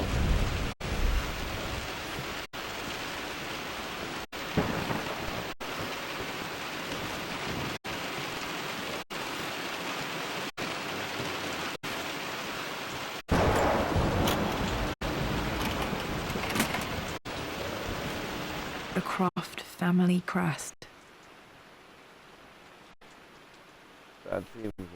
The Croft family crest. That seems important.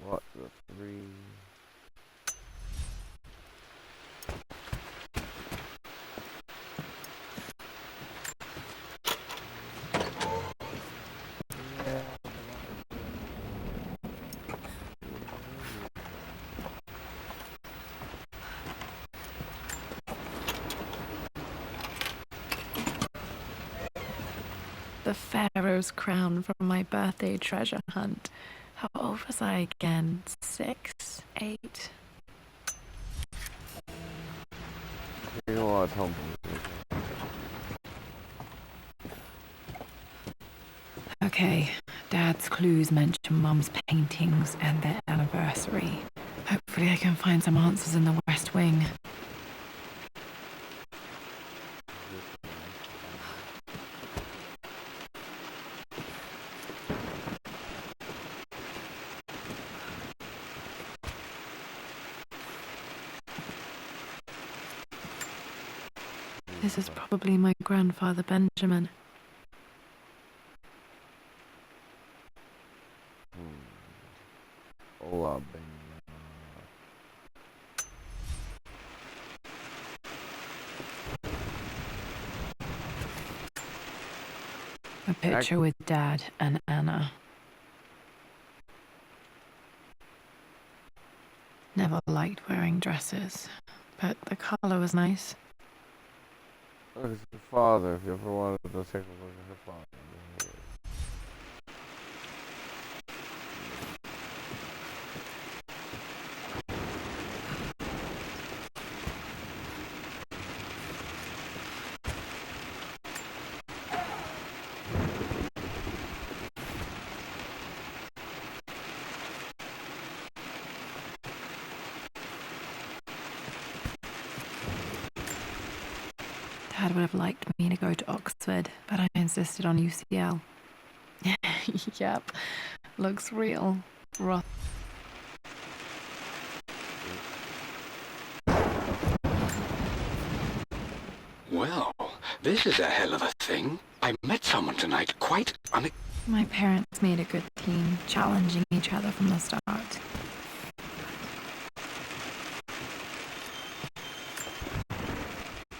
What the three? The Pharaoh's crown from my birthday treasure hunt. How old was I again? 6, 8? You know what, Tom? Okay, Dad's clues mention Mum's paintings and their anniversary. Hopefully I can find some answers in the West Wing. This is probably my grandfather Benjamin. Hola, baby. A picture with Dad and Anna. Never liked wearing dresses, but the color was nice. Look, it's her father. If you ever wanted to take a look at her father. Dad would have liked me to go to Oxford, but I insisted on UCL. Yep, looks real. Rough. Well, this is a hell of a thing. I met someone tonight quite My parents made a good team, challenging each other from the start.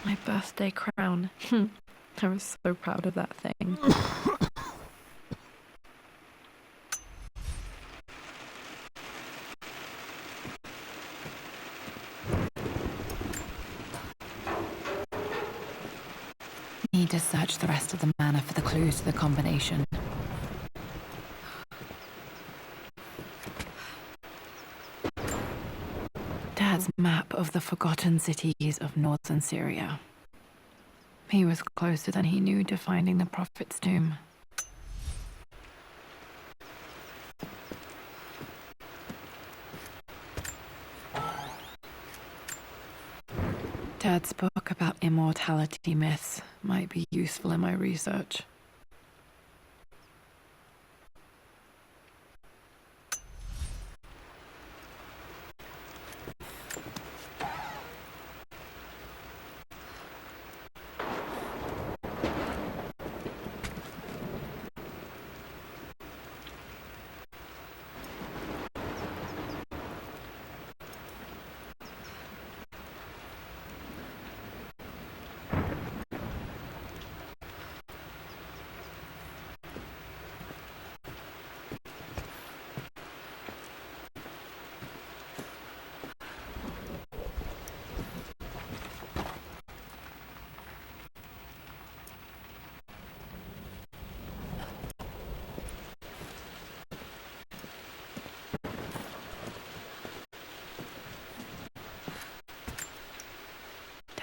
My birthday crown. I was so proud of that thing. Need to search the rest of the manor for the clues to the combination. Dad's map of the forgotten cities of northern Syria. He was closer than he knew to finding the Prophet's tomb. Dad's book about immortality myths might be useful in my research.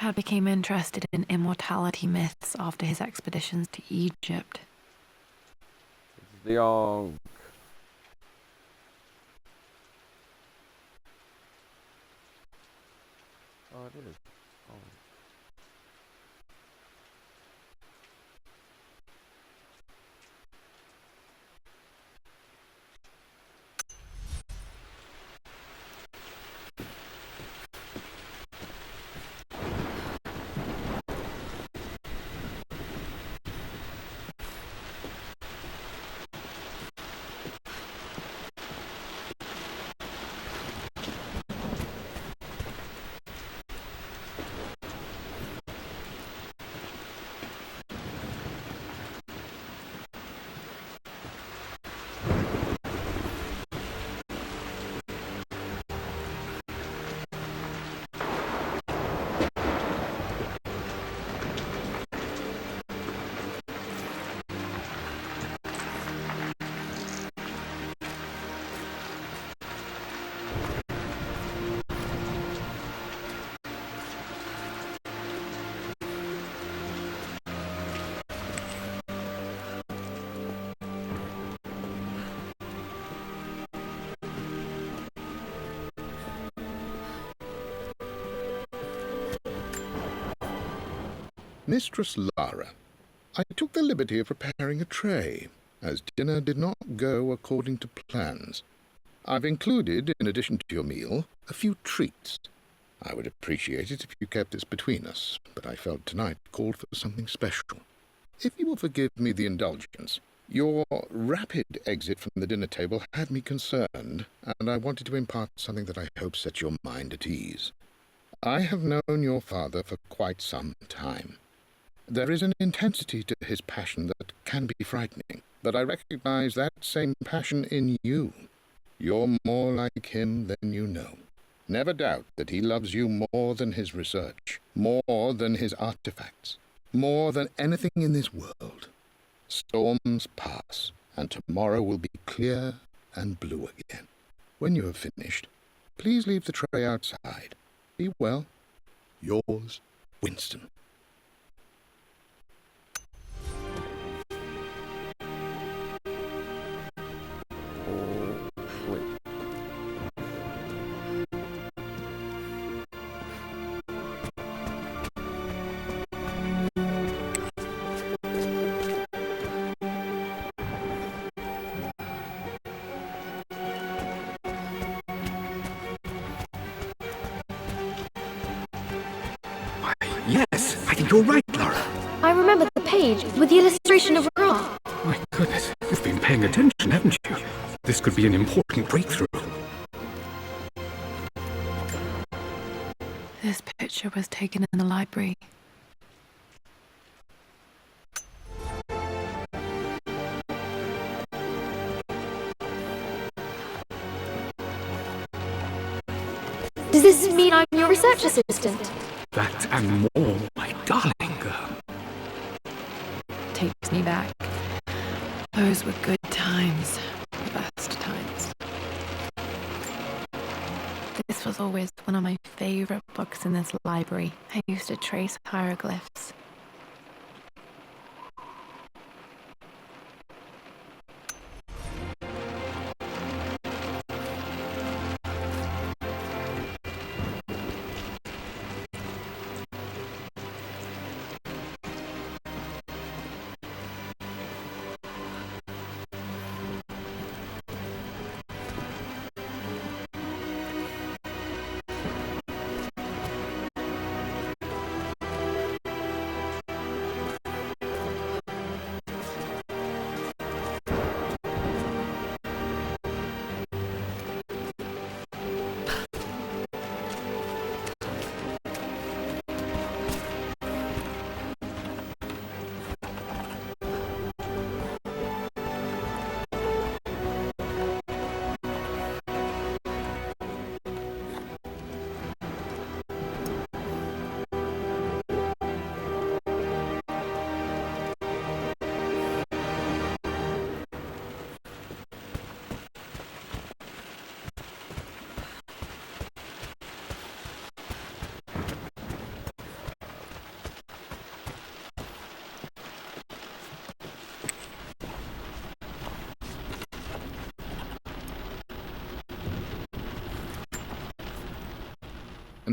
Dad became interested in immortality myths after his expeditions to Egypt. It's the Ankh. Oh, it is. Oh. Mistress Lara, I took the liberty of preparing a tray, as dinner did not go according to plans. I've included, in addition to your meal, a few treats. I would appreciate it if you kept this between us, but I felt tonight called for something special. If you will forgive me the indulgence, Your rapid exit from the dinner table had me concerned, and I wanted to impart something that I hope sets your mind at ease. I have known your father for quite some time. There is an intensity to his passion that can be frightening, but I recognize that same passion in you. You're more like him than you know. Never doubt that he loves you more than his research, more than his artifacts, more than anything in this world. Storms pass, and tomorrow will be clear and blue again. When you have finished, please leave the tray outside. Be well. Yours, Winston. Yes, I think you're right, Lara. I remember the page with the illustration of Ra. My goodness, you've been paying attention, haven't you? This could be an important breakthrough. This picture was taken in the library. Does this mean I'm your research assistant? That and more, my darling girl. Takes me back. Those were good times. The best times. This was always one of my favorite books in this library. I used to trace hieroglyphs.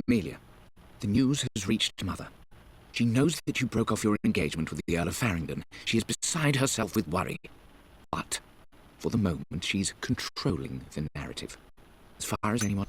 Amelia, the news has reached Mother. She knows that you broke off your engagement with the Earl of Farringdon. She is beside herself with worry. But, for the moment, she's controlling the narrative. As far as anyone...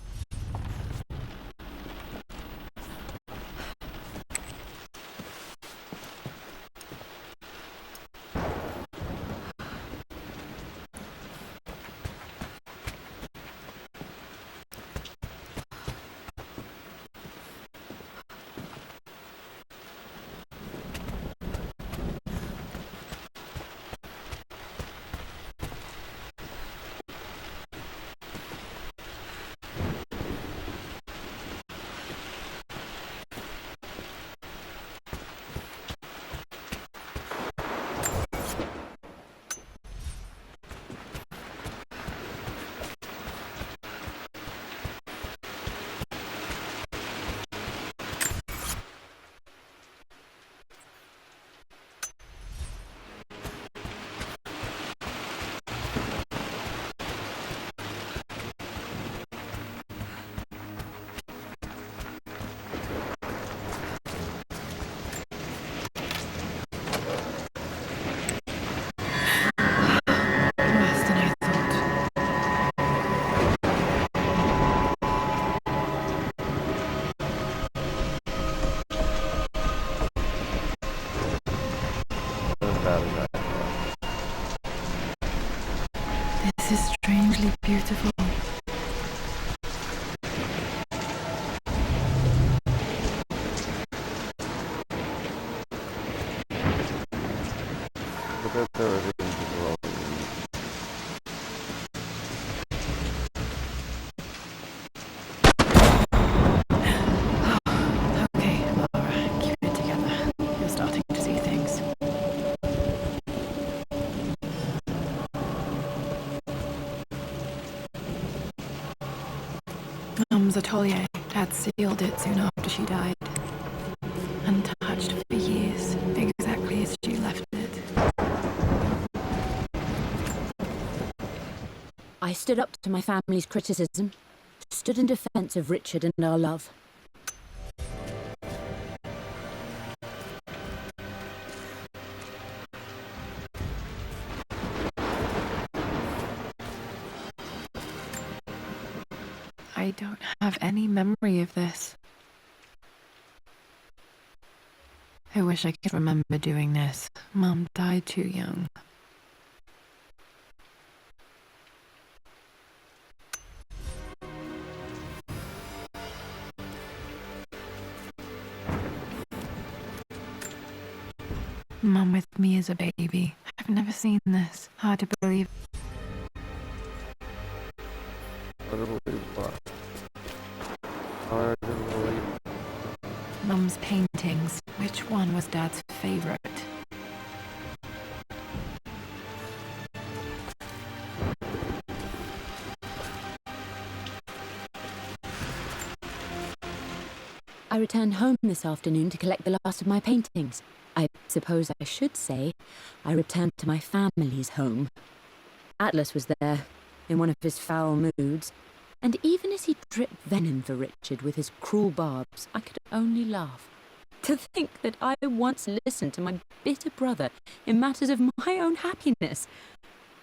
beautiful. But that's everything to go. Okay, Laura, keep it together. You're starting to see things. Mum's atelier. Dad sealed it soon after she died. Untouched for years, exactly as she left it. I stood up to my family's criticism, stood in defense of Richard and our love. I don't have any memory of this. I wish I could remember doing this. Mum died too young. Mum with me as a baby. I've never seen this. Hard to believe. Mum's paintings. Which one was Dad's favorite? I returned home this afternoon to collect the last of my paintings. I suppose I should say I returned to my family's home. Atlas was there, in one of his foul moods, and even as he dripped venom for Richard with his cruel barbs, I could only laugh. To think that I once listened to my bitter brother in matters of my own happiness.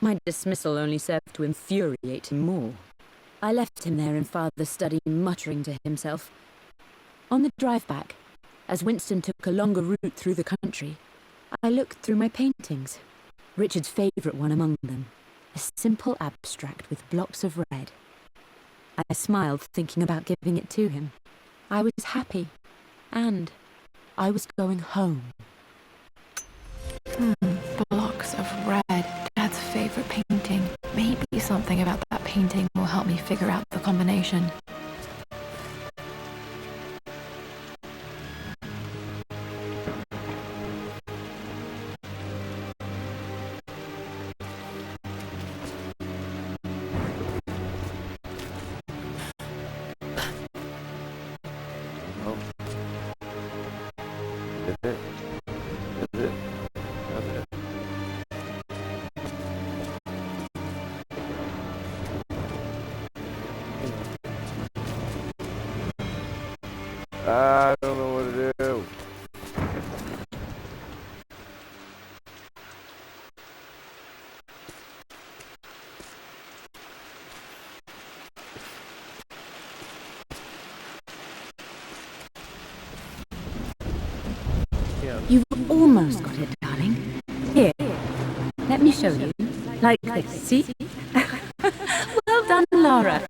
My dismissal only served to infuriate him more. I left him there in Father's study, muttering to himself. On the drive back, as Winston took a longer route through the country, I looked through my paintings. Richard's favourite one among them, a simple abstract with blocks of red. I smiled, thinking about giving it to him. I was happy, and I was going home. Blocks of red. Dad's favourite painting. Maybe something about that painting will help me figure out the combination. I don't know what to do. You've almost got it, darling. Here, let me show you. Like this, see? Well done, Laura.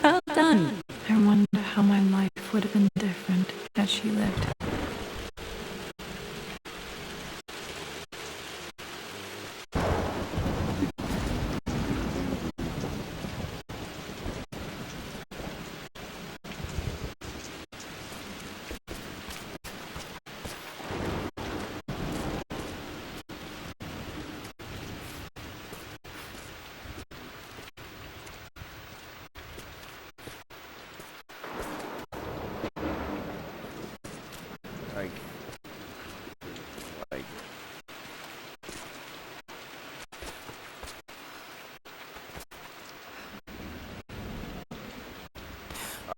Well done. I wonder how my life would have been different as she lived.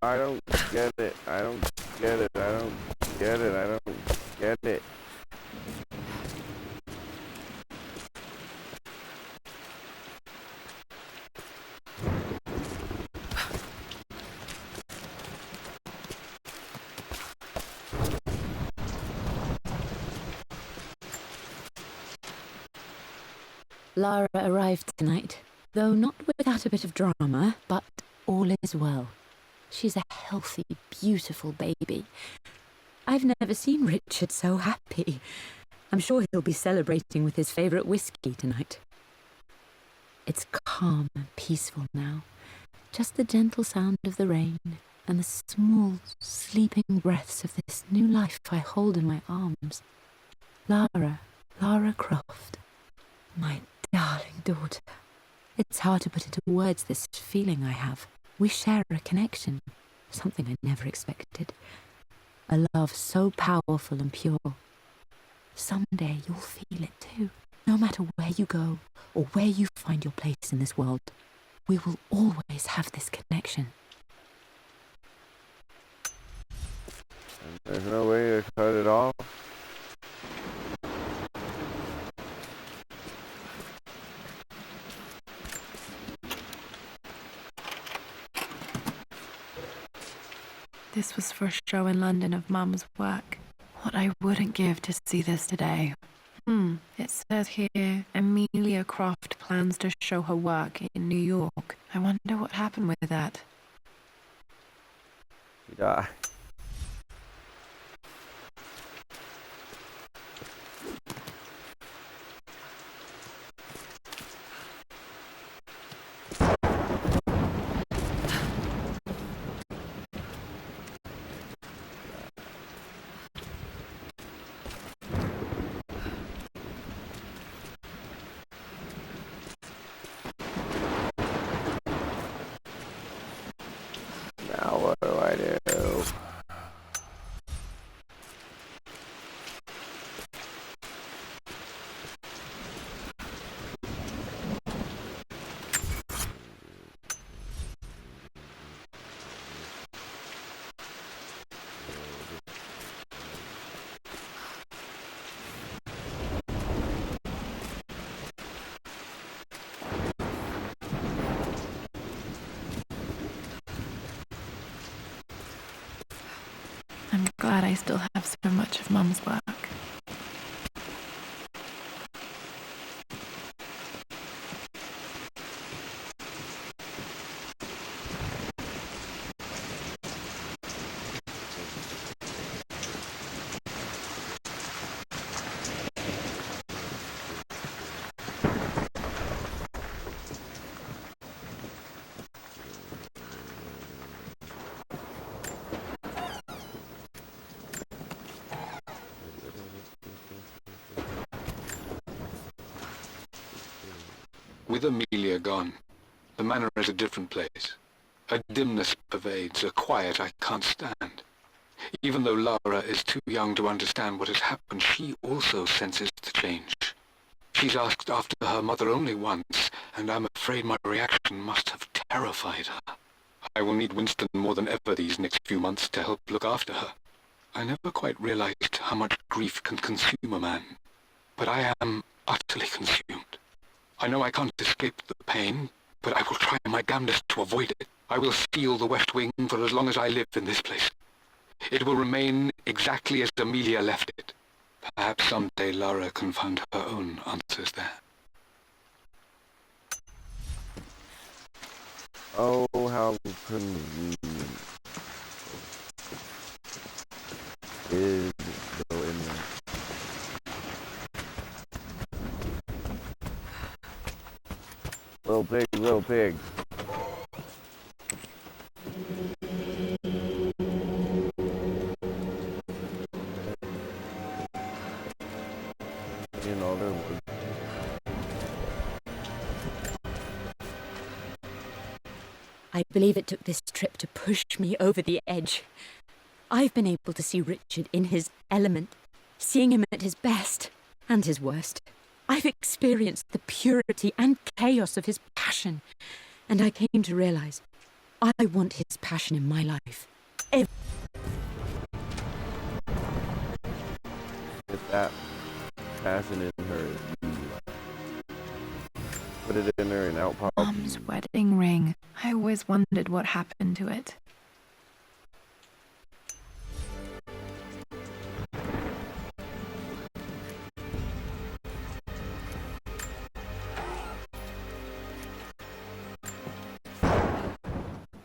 I don't get it. I don't get it. I don't get it. I don't get it. Lara arrived tonight, though not without a bit of drama, but all is well. She's a healthy, beautiful baby. I've never seen Richard so happy. I'm sure he'll be celebrating with his favourite whiskey tonight. It's calm and peaceful now. Just the gentle sound of the rain and the small, sleeping breaths of this new life I hold in my arms. Lara Croft, my darling daughter. It's hard to put into words this feeling I have. We share a connection, something I never expected. A love so powerful and pure. Someday you'll feel it too. No matter where you go or where you find your place in this world, we will always have this connection. And there's no way to cut it off. This was for a show in London of Mum's work. What I wouldn't give to see this today. It says here, Amelia Croft plans to show her work in New York. I wonder what happened with that. She died. Now what do I do? I'm glad I still have so much of Mum's work. With Amelia gone, the manor is a different place. A dimness pervades, a quiet I can't stand. Even though Lara is too young to understand what has happened, she also senses the change. She's asked after her mother only once, and I'm afraid my reaction must have terrified her. I will need Winston more than ever these next few months to help look after her. I never quite realized how much grief can consume a man, but I am utterly consumed. I know I can't escape the pain, but I will try my damnedest to avoid it. I will steal the West Wing for as long as I live in this place. It will remain exactly as Amelia left it. Perhaps someday Lara can find her own answers there. Oh, how convenient is go in there. Little pig, little pig. You know, they're I believe it took this trip to push me over the edge. I've been able to see Richard in his element, seeing him at his best and his worst. I've experienced the purity and chaos of his passion, and I came to realize I want his passion in my life. Get that passion in her. Put it in her and out pop. Mum's wedding ring. I always wondered what happened to it.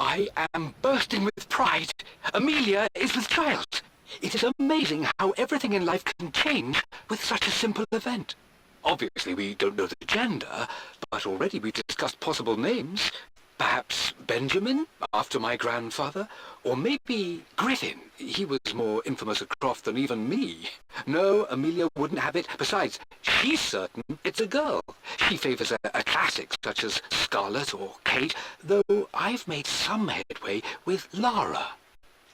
I am bursting with pride. Amelia is with child. It is amazing how everything in life can change with such a simple event. Obviously, we don't know the gender, but already we've discussed possible names. Perhaps Benjamin, after my grandfather, or maybe Griffin. He was more infamous at Croft than even me. No, Amelia wouldn't have it. Besides, she's certain it's a girl. She favours a classic such as Scarlet or Kate, though I've made some headway with Lara.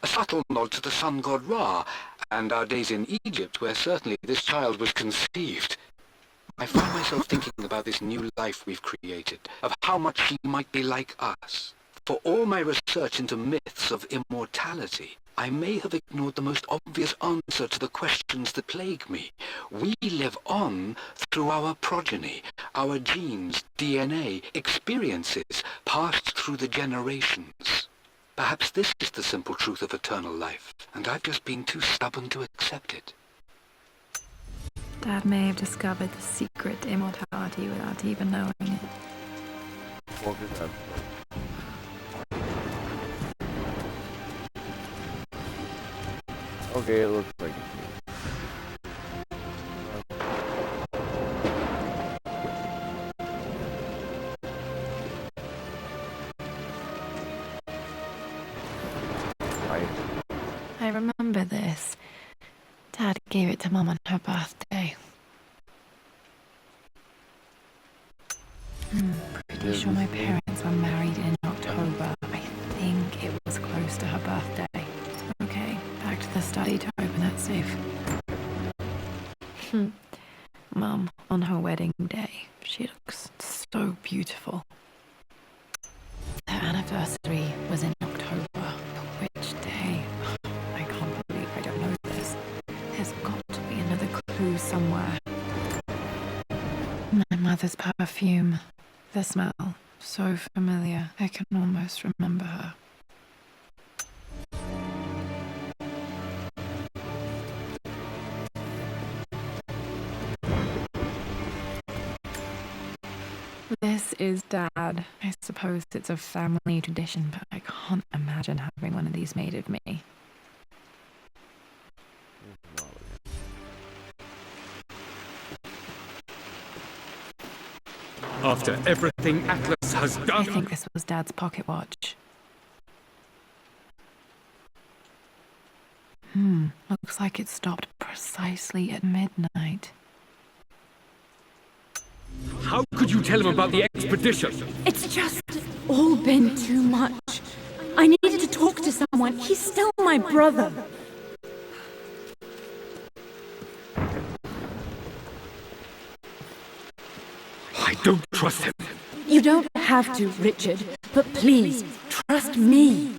A subtle nod to the sun god Ra, and our days in Egypt, where certainly this child was conceived. I find myself thinking about this new life we've created, of how much she might be like us. For all my research into myths of immortality, I may have ignored the most obvious answer to the questions that plague me. We live on through our progeny, our genes, DNA, experiences, passed through the generations. Perhaps this is the simple truth of eternal life, and I've just been too stubborn to accept it. Dad may have discovered the secret to immortality without even knowing it. What is that? Okay, it looks like it's me. I remember this. Dad gave it to Mum on her birthday. Pretty sure my parents were married in October. I think it was close to her birthday. Okay, back to the study to open that safe. Mum, on her wedding day, she looks so beautiful. Their anniversary was in October. But which day? I can't believe I don't know this. There's got to be another clue somewhere. My mother's perfume. The smell. So familiar. I can almost remember her. This is Dad. I suppose it's a family tradition, but I can't imagine having one of these made of me. After everything Atlas has done... I think this was Dad's pocket watch. Looks like it stopped precisely at midnight. How could you tell him about the expedition? It's just all been too much. I needed to talk to someone. He's still my brother. I don't trust him. You don't have to, Richard, but please, trust me.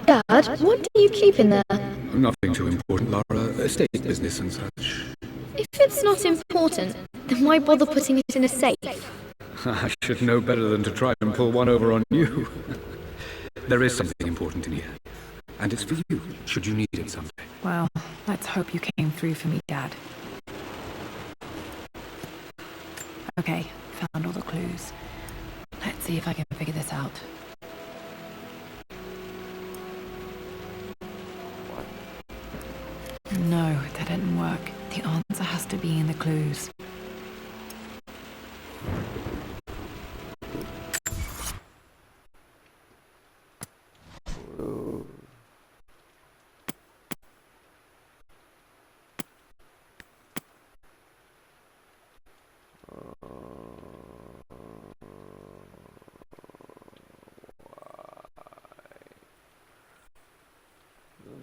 Dad, what do you keep in there? Nothing too important, Lara. Estate business and such. If it's not important, then why bother putting it in a safe? I should know better than to try and pull one over on you. There is something important in here. And it's for you, should you need it someday. Well, let's hope you came through for me, Dad. Okay, found all the clues. Let's see if I can figure this out. No, that didn't work. The answer has to be in the clues.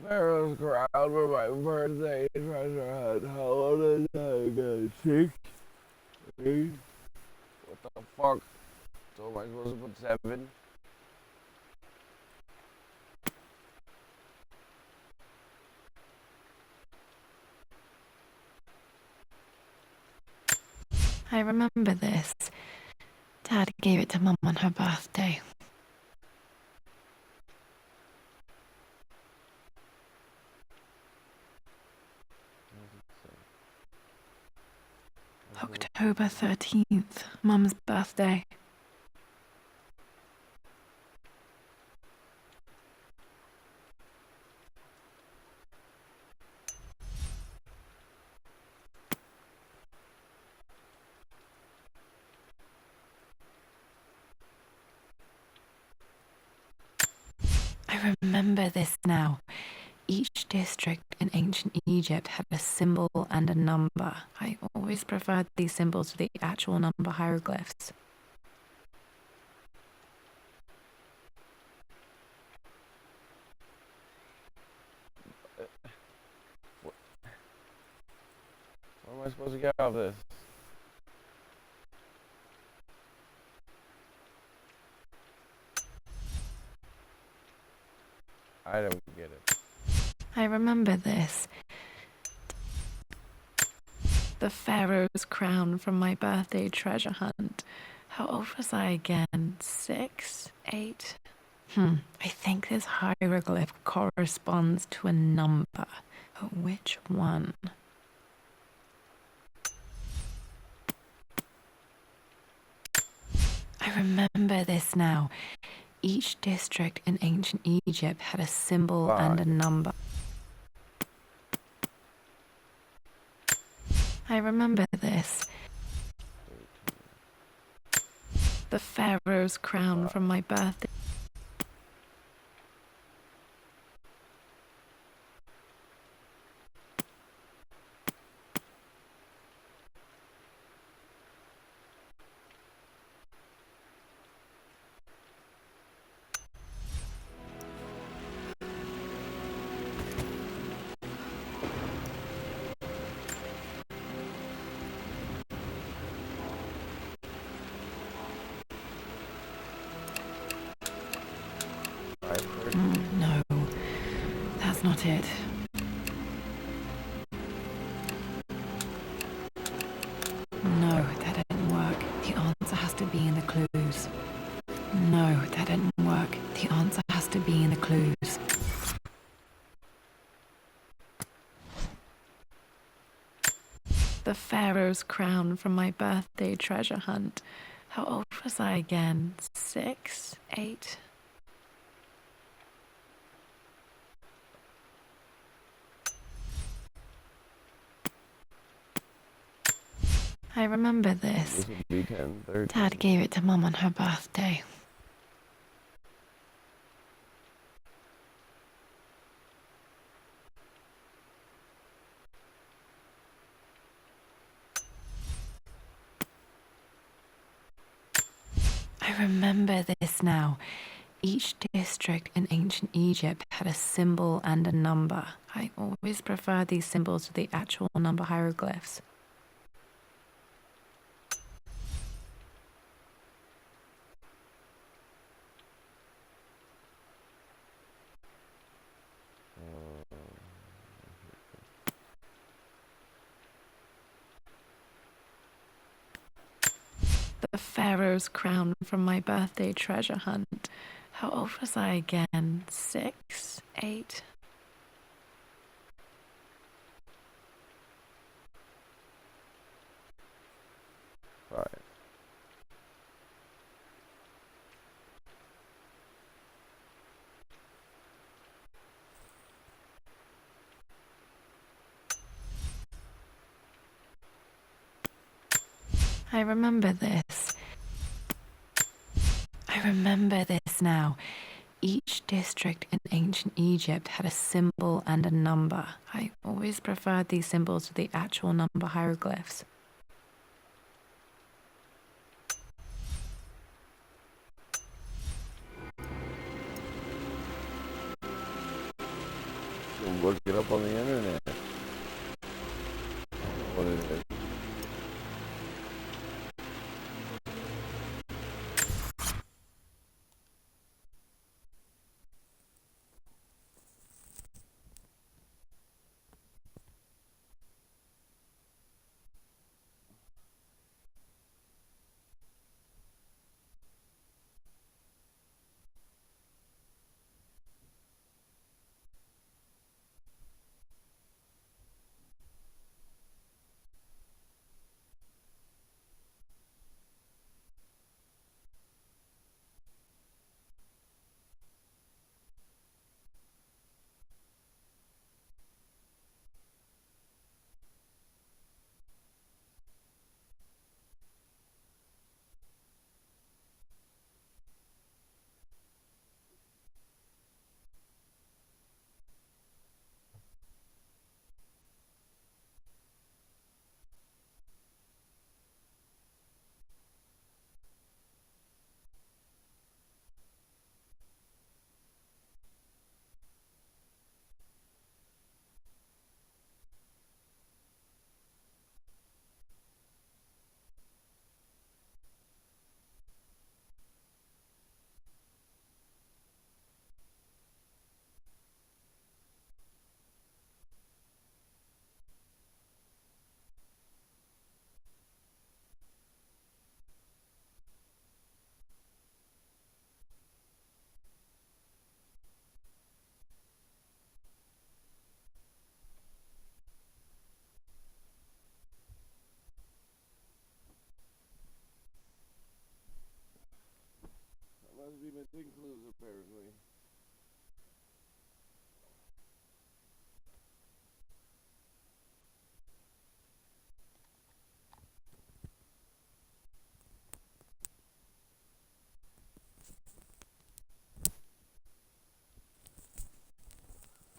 Pharaoh's crown for my birthday treasure hunt. How old is I again? 6? 8? What the fuck? So am I supposed to put 7? I remember this. Dad gave it to Mum on her birthday. October 13th, Mum's birthday. I remember this now. Each district in ancient Egypt had a symbol and a number. I always preferred these symbols to the actual number hieroglyphs. What am I supposed to get out of this? I don't get it. I remember this. The Pharaoh's crown from my birthday treasure hunt. How old was I again? 6? 8? I think this hieroglyph corresponds to a number. But which one? I remember this now. Each district in ancient Egypt had a symbol and a number. I remember this. The Pharaoh's crown from my birthday. No, that's not it. No, that didn't work. The answer has to be in the clues. No, that didn't work. The answer has to be in the clues. The Pharaoh's crown from my birthday treasure hunt. How old was I again? 6? 8? I remember this. This would be 10, 13. Dad gave it to Mum on her birthday. I remember this now. Each district in ancient Egypt had a symbol and a number. I always preferred these symbols to the actual number hieroglyphs. The Pharaoh's crown from my birthday treasure hunt. How old was I again? 6, 8? Right. I remember this. I remember this now. Each district in ancient Egypt had a symbol and a number. I always preferred these symbols to the actual number hieroglyphs. Look it up on the internet. What is it? Must be missing clues, apparently.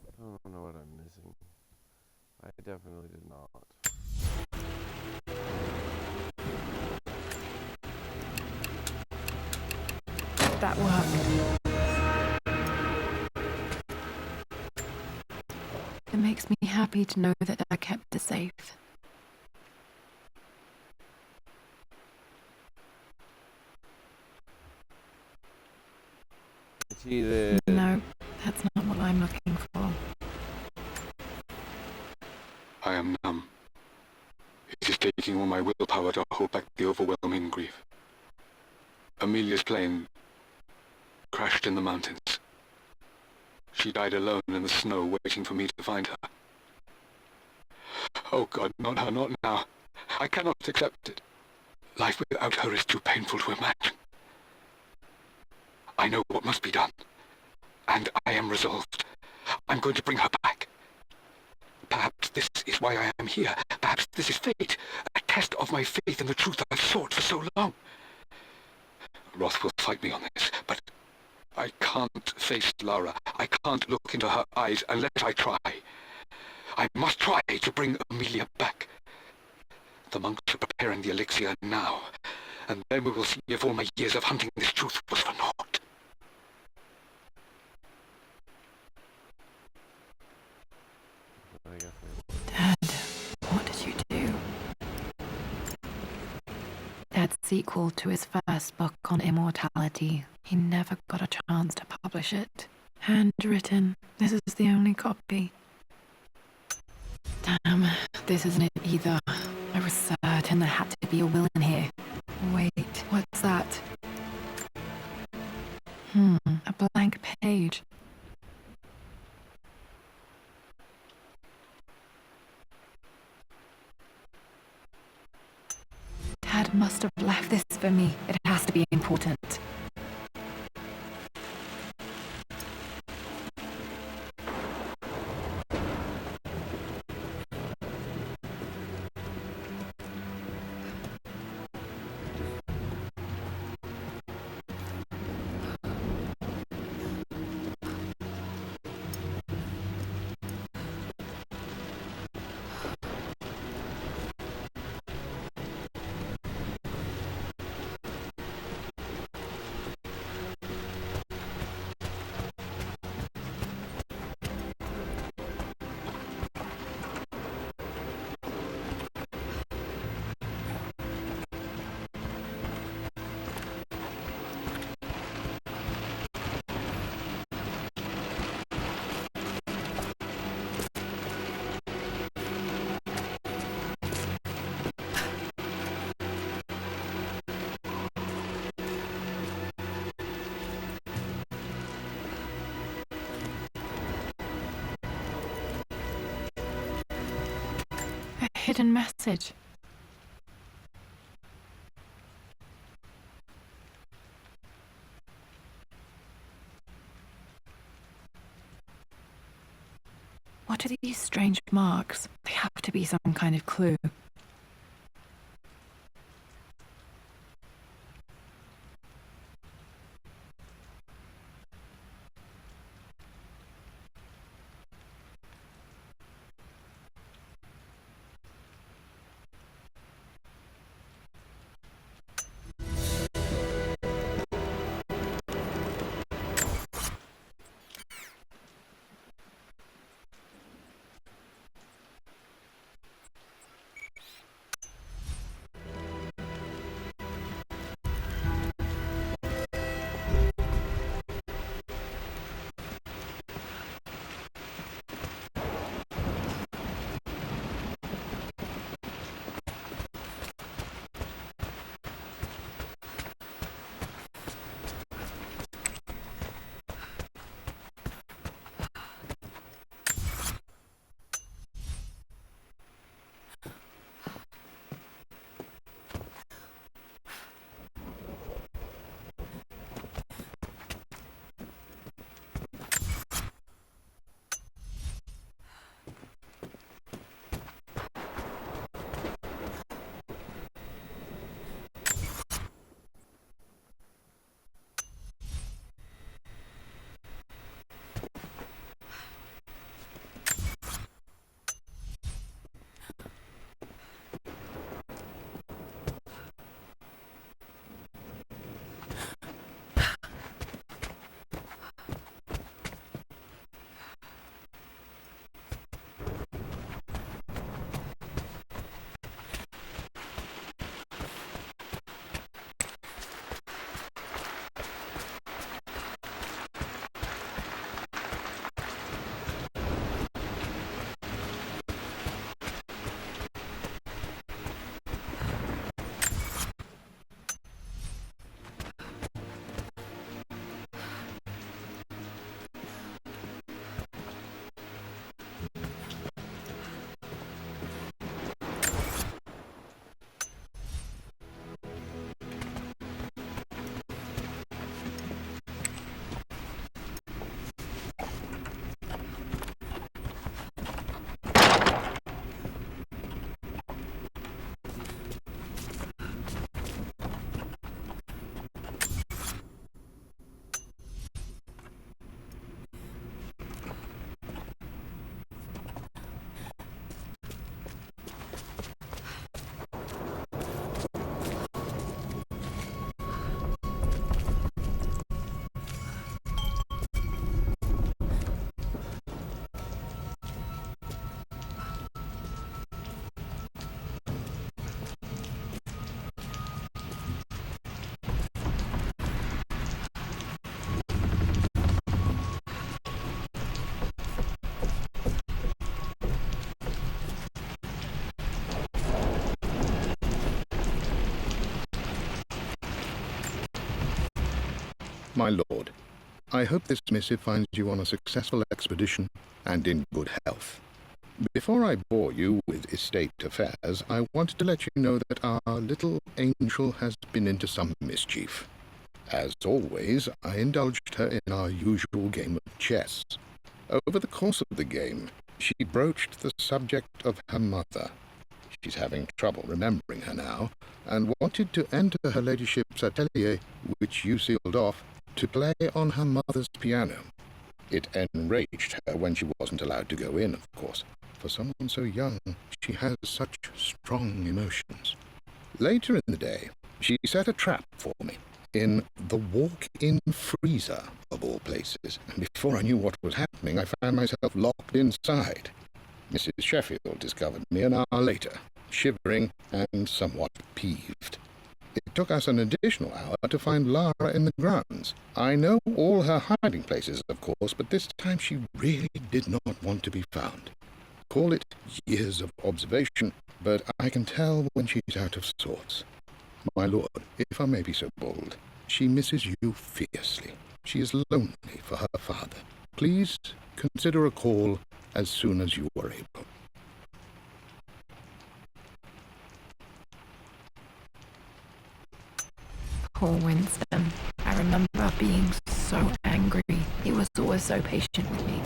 I don't know what I'm missing. I definitely did not. That worked. It makes me happy to know that I kept it safe. Cheated. No, that's not what I'm looking for. I am numb. It is taking all my willpower to hold back the overwhelming grief. Amelia's plane crashed in the mountains. She died alone in the snow, waiting for me to find her. Oh God, not her, not now. I cannot accept it. Life without her is too painful to imagine. I know what must be done, and I am resolved. I'm going to bring her back. Perhaps this is why I am here. Perhaps this is fate, a test of my faith in the truth I've sought for so long. Roth will fight me on this, but I can't face Lara. I can't look into her eyes unless I try. I must try to bring Amelia back. The monks are preparing the elixir now, and then we will see if all my years of hunting this truth was for naught. Dad, what did you do? Dad's sequel to his first book on immortality. He never got a chance to publish it. Handwritten. This is the only copy. Damn, this isn't it either. I was certain there had to be a will in here. Wait, what's that? A Dad must have left this for me. It has to be important. Hidden message. What are these strange marks? They have to be some kind of clue. My lord, I hope this missive finds you on a successful expedition and in good health. Before I bore you with estate affairs, I wanted to let you know that our little angel has been into some mischief. As always, I indulged her in our usual game of chess. Over the course of the game, she broached the subject of her mother. She's having trouble remembering her now, and wanted to enter her ladyship's atelier, which you sealed off, to play on her mother's piano. It enraged her when she wasn't allowed to go in, of course. For someone so young, she has such strong emotions. Later in the day, she set a trap for me in the walk-in freezer, of all places, and before I knew what was happening, I found myself locked inside. Mrs. Sheffield discovered me an hour later, shivering and somewhat peeved. It took us an additional hour to find Lara in the grounds. I know all her hiding places, of course, but this time she really did not want to be found. Call it years of observation, but I can tell when she's out of sorts. My lord, if I may be so bold, she misses you fiercely. She is lonely for her father. Please consider a call as soon as you are able. Poor Winston. I remember being so angry. He was always so patient with me.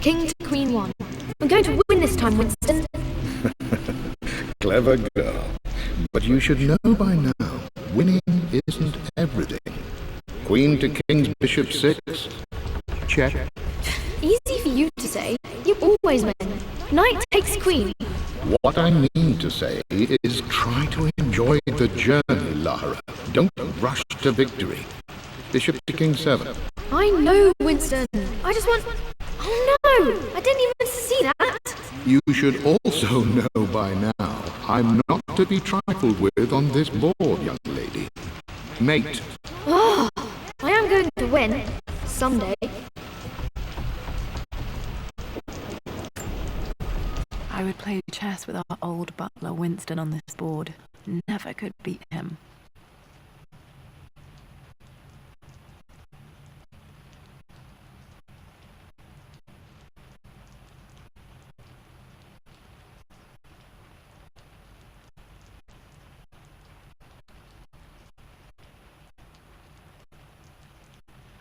King to Queen 1. I'm going to win this time, Winston. Clever girl. But you should know by now, winning isn't everything. Queen to King's Bishop 6. Check. Easy for you to say. You always win. Knight takes Queen. What I mean to say is try to enjoy the journey, Lara. Don't rush to victory. Bishop to King 7. I know, Winston. I just want... Oh no! I didn't even see that! You should also know by now, I'm not to be trifled with on this board, young lady. Mate. Oh, I am going to win. Someday. I would play chess with our old butler Winston on this board. Never could beat him.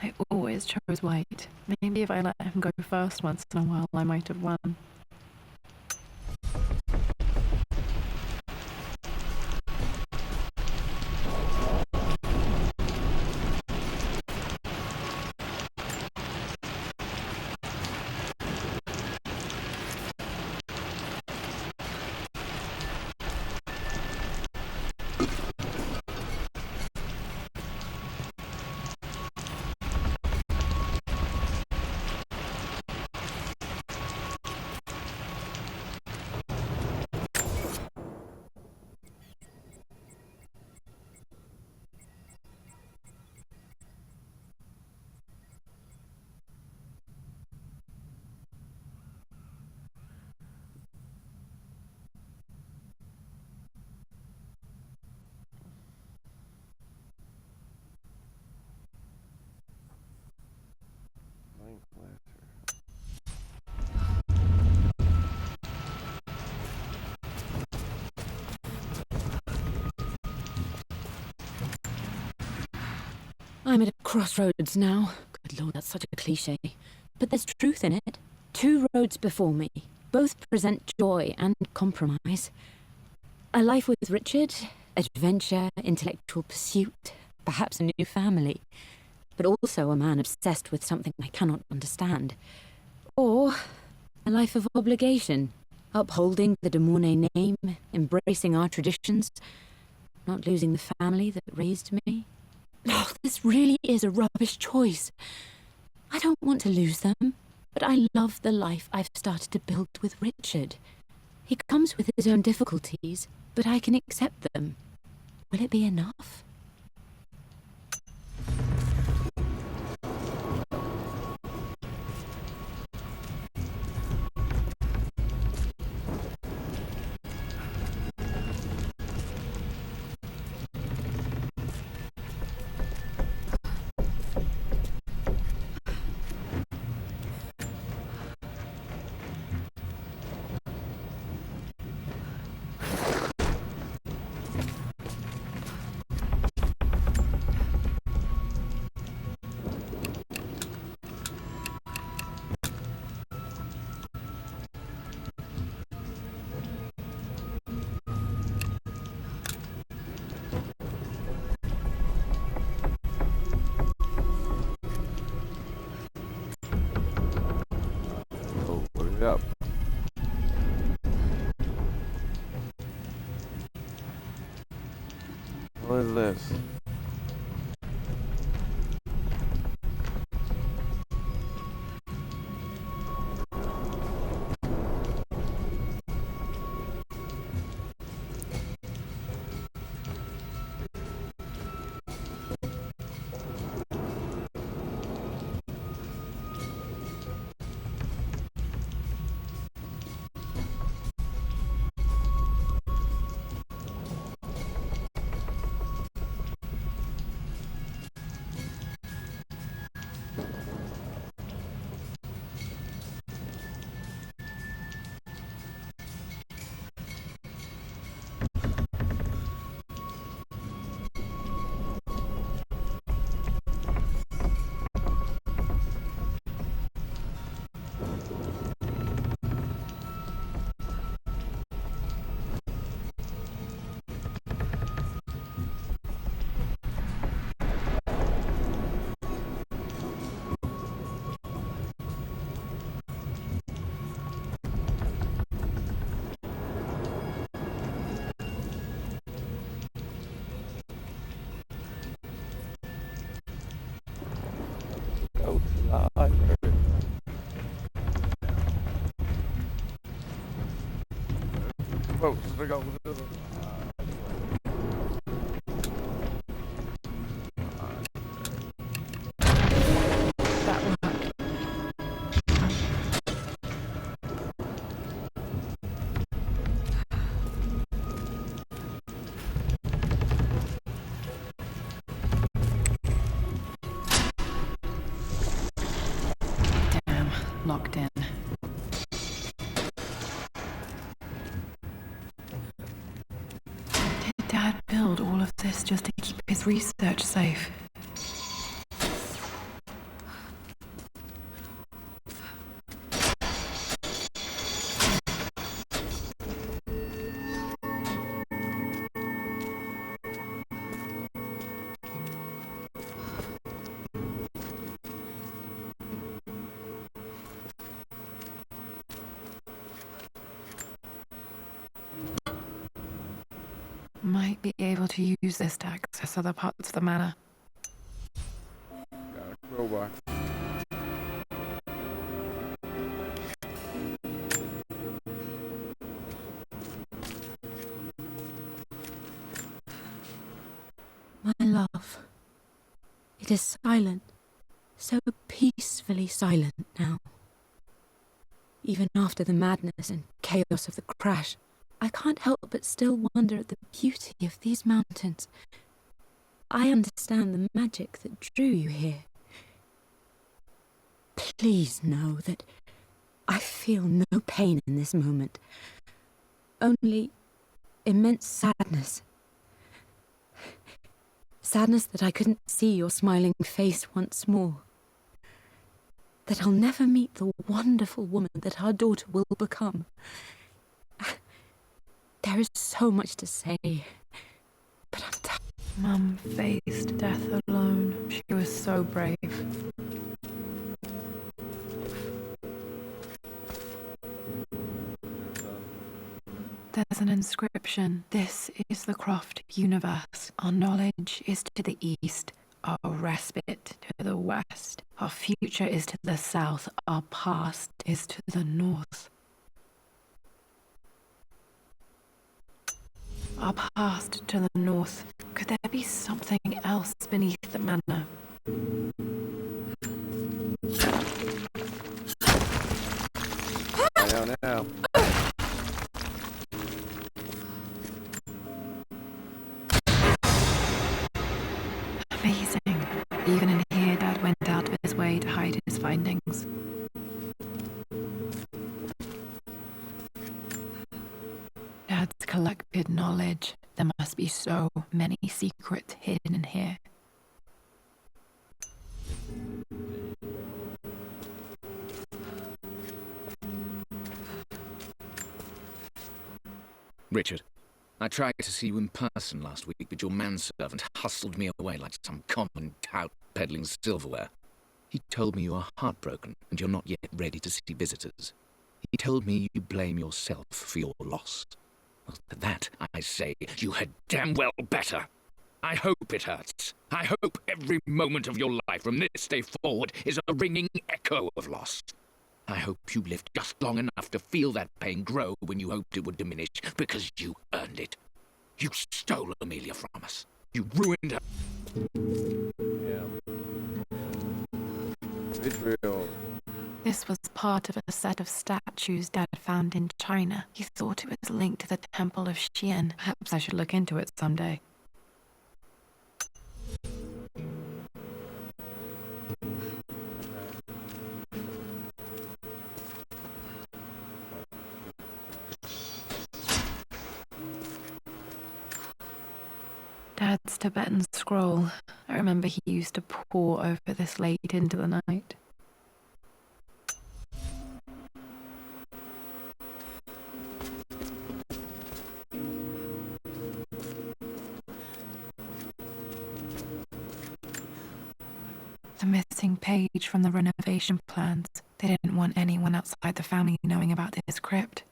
I always chose white. Maybe if I let him go first once in a while, I might have won. I'm at a crossroads now. Good Lord, that's such a cliche. But there's truth in it. Two roads before me. Both present joy and compromise. A life with Richard, adventure, intellectual pursuit, perhaps a new family. But also a man obsessed with something I cannot understand. Or a life of obligation, upholding the de Mornay name, embracing our traditions, not losing the family that raised me. Oh, this really is a rubbish choice. I don't want to lose them, but I love the life I've started to build with Richard. He comes with his own difficulties, but I can accept them. Will it be enough? Yep. What is this? Folks, we go. Damn, locked in. Did Dad build all of this just to keep his research safe? Might be able to use this to access other parts of the manor. Crowbar. My love, it is silent, so peacefully silent now. Even after the madness and chaos of the crash, I can't help but still wonder at the beauty of these mountains. I understand the magic that drew you here. Please know that I feel no pain in this moment, only immense sadness. Sadness that I couldn't see your smiling face once more. That I'll never meet the wonderful woman that our daughter will become. There is so much to say, but I'm tired. Mum faced death alone. She was so brave. There's an inscription. This is the Croft universe. Our knowledge is to the east, our respite to the west. Our future is to the south, our past is to the north. Our past to the north. Could there be something else beneath the manor? I don't know. Amazing. Even in here, Dad went out of his way to hide his findings. Dad's collected knowledge. There must be so many secrets hidden in here. Richard, I tried to see you in person last week, but your manservant hustled me away like some common tout peddling silverware. He told me you are heartbroken and you're not yet ready to see visitors. He told me you blame yourself for your loss. Well, to that, I say, you had damn well better. I hope it hurts. I hope every moment of your life from this day forward is a ringing echo of loss. I hope you lived just long enough to feel that pain grow when you hoped it would diminish, because you earned it. You stole Amelia from us. You ruined her. Yeah. Israel. This was part of a set of statues Dad found in China. He thought it was linked to the Temple of Xian. Perhaps I should look into it someday. Dad's Tibetan scroll. I remember he used to pore over this late into the night. The missing page from the renovation plans. They didn't want anyone outside the family knowing about this crypt.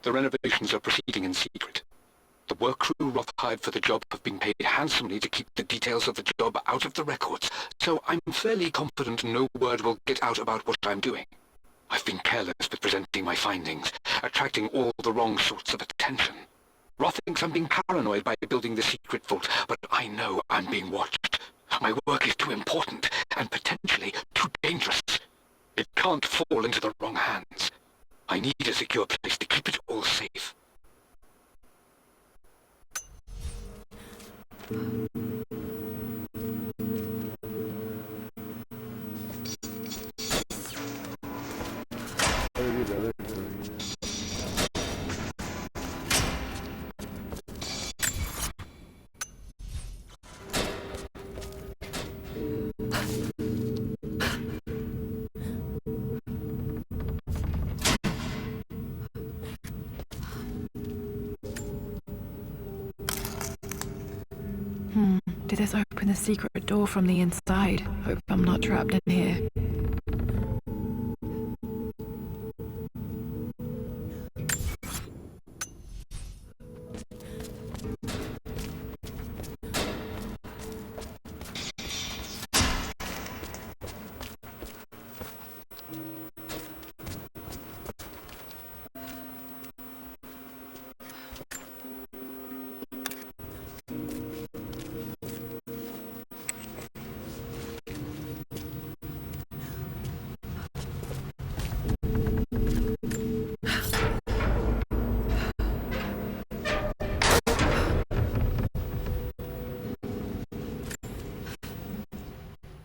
The renovations are proceeding in secret. The work crew Roth hired for the job have been paid handsomely to keep the details of the job out of the records, so I'm fairly confident no word will get out about what I'm doing. I've been careless with presenting my findings, attracting all the wrong sorts of attention. Roth thinks I'm being paranoid by building the secret vault, but I know I'm being watched. My work is too important, and potentially too dangerous. It can't fall into the wrong hands. I need a secure place to keep it all safe. Did this open the secret door from the inside? Hope I'm not trapped in here.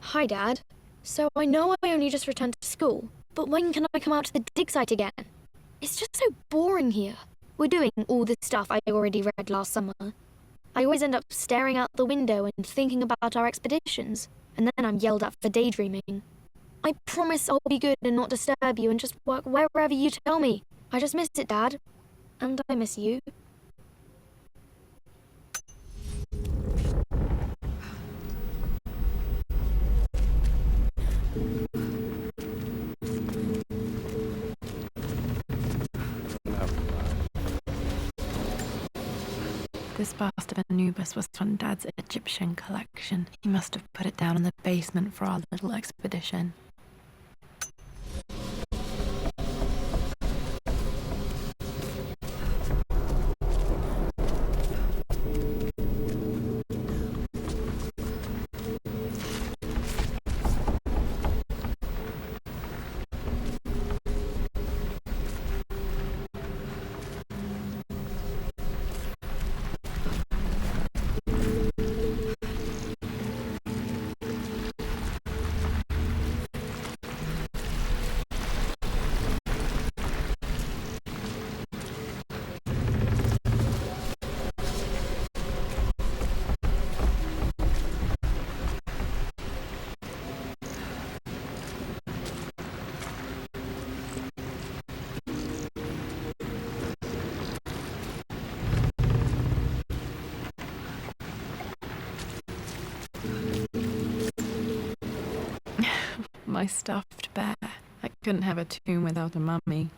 Hi, Dad. So I know I only just returned to school, but when can I come out to the dig site again? It's just so boring here. We're doing all the stuff I already read last summer. I always end up staring out the window and thinking about our expeditions, and then I'm yelled at for daydreaming. I promise I'll be good and not disturb you and just work wherever you tell me. I just miss it, Dad. And I miss you. This bust of Anubis was from Dad's Egyptian collection. He must have put it down in the basement for our little expedition. my stuffed bear. I couldn't have a tomb without a mummy.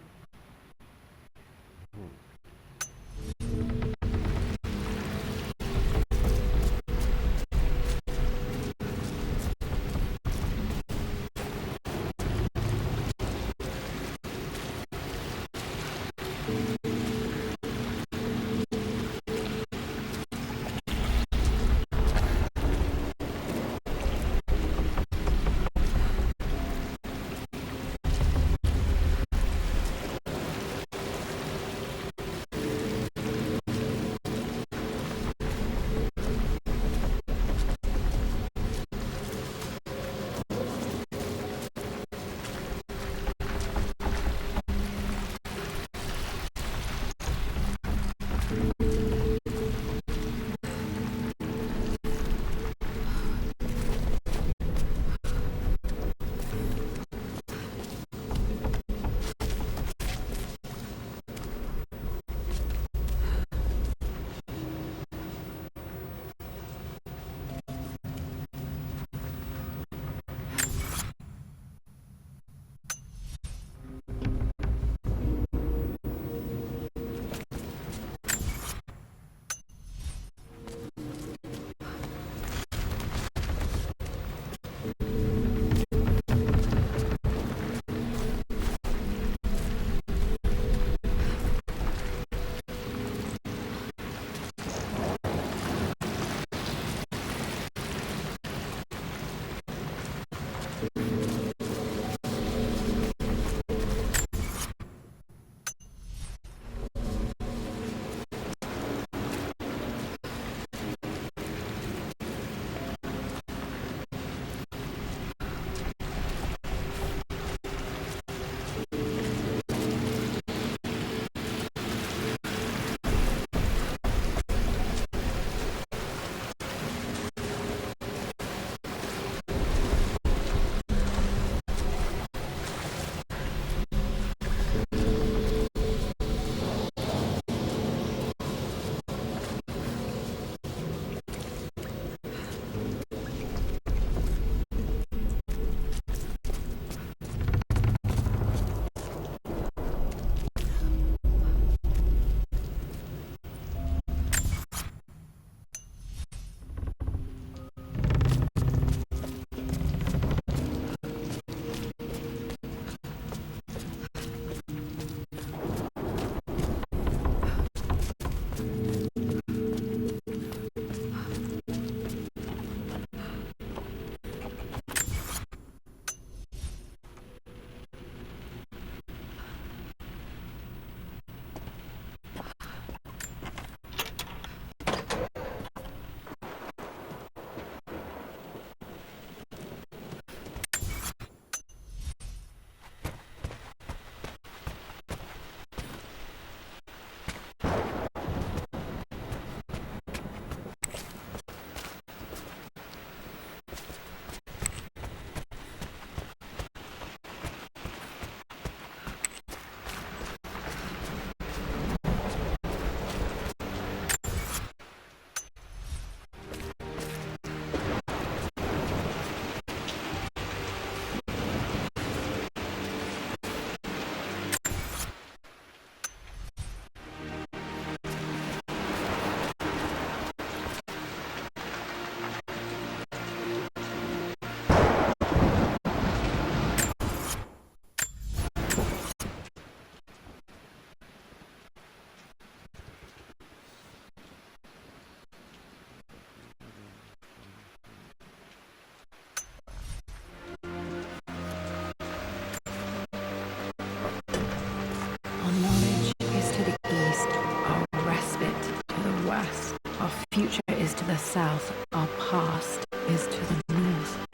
The south, our past is to the north.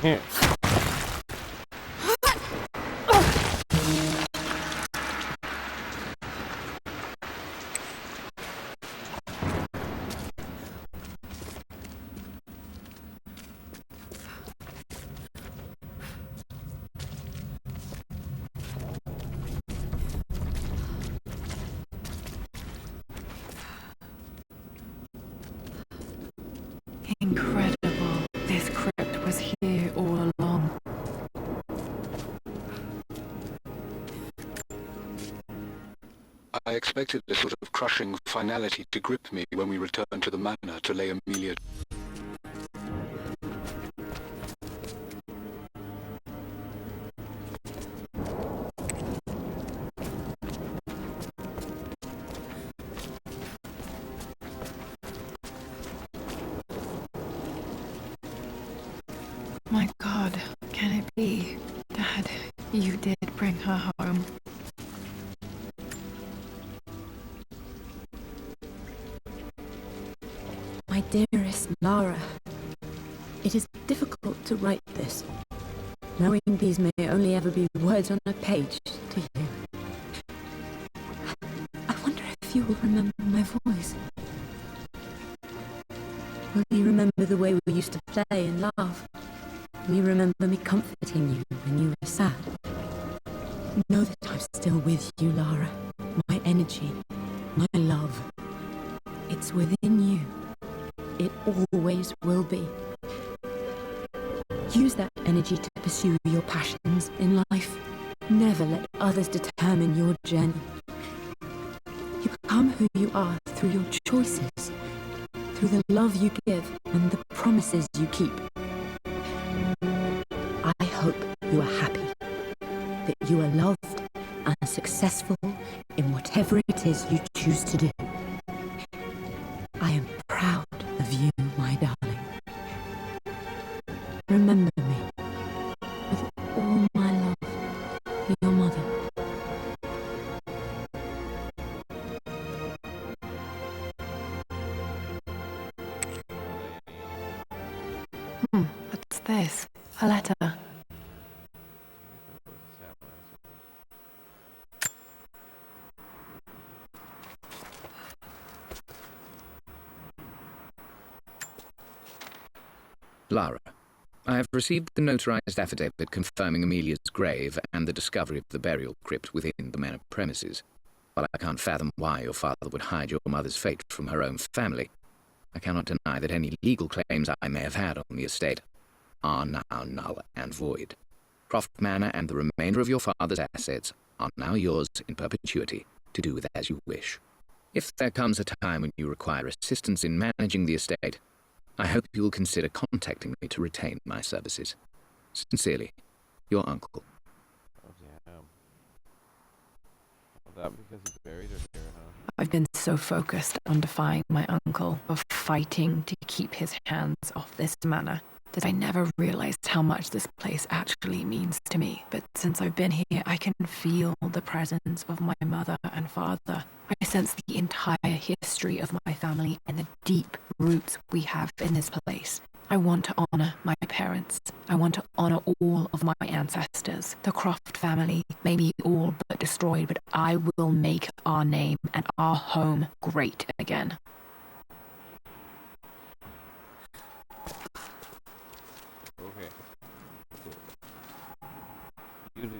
Here. Incredible. This crypt was here all along. I expected a sort of crushing finality to grip me when we returned to the manor to lay Amelia. My God, can it be? Dad, you did bring her home. My dearest Lara, it is difficult to write this, knowing these may only ever be words on a page to you. I wonder if you will remember my voice. Will you remember the way we used to play and laugh? Will you remember me comforting you when you were sad? Know that I'm still with you, Lara. My energy, my love. It's within you. It always will be. Use that energy to pursue your passions in life. Never let others determine your journey. You become who you are through your choices, through the love you give and the promises you keep. I hope you are happy, that you are loved and successful in whatever it is you choose to do. I am proud of you, my darling. Remember me with all my love, your mother. What's this? A letter. Lara, I have received the notarized affidavit confirming Amelia's grave and the discovery of the burial crypt within the manor premises. While I can't fathom why your father would hide your mother's fate from her own family, I cannot deny that any legal claims I may have had on the estate are now null and void. Croft Manor and the remainder of your father's assets are now yours in perpetuity to do with as you wish. If there comes a time when you require assistance in managing the estate, I hope you will consider contacting me to retain my services. Sincerely, your uncle. Oh, damn. Well, that because he's buried her here, huh? I've been so focused on defying my uncle, of fighting to keep his hands off this manor, that I never realized how much this place actually means to me. But since I've been here, I can feel the presence of my mother and father. I sense the entire history of my family and the deep roots we have in this place. I want to honor my parents. I want to honor all of my ancestors. The Croft family may be all but destroyed, but I will make our name and our home great again. Okay. Cool. You do.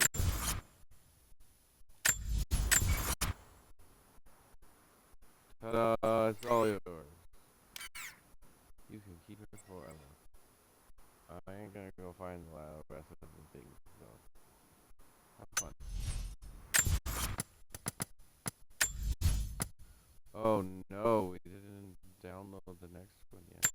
Ta-da! It's all yours. You can keep it forever. I ain't gonna go find the rest of the things, so have fun. Oh no, we didn't download the next one yet.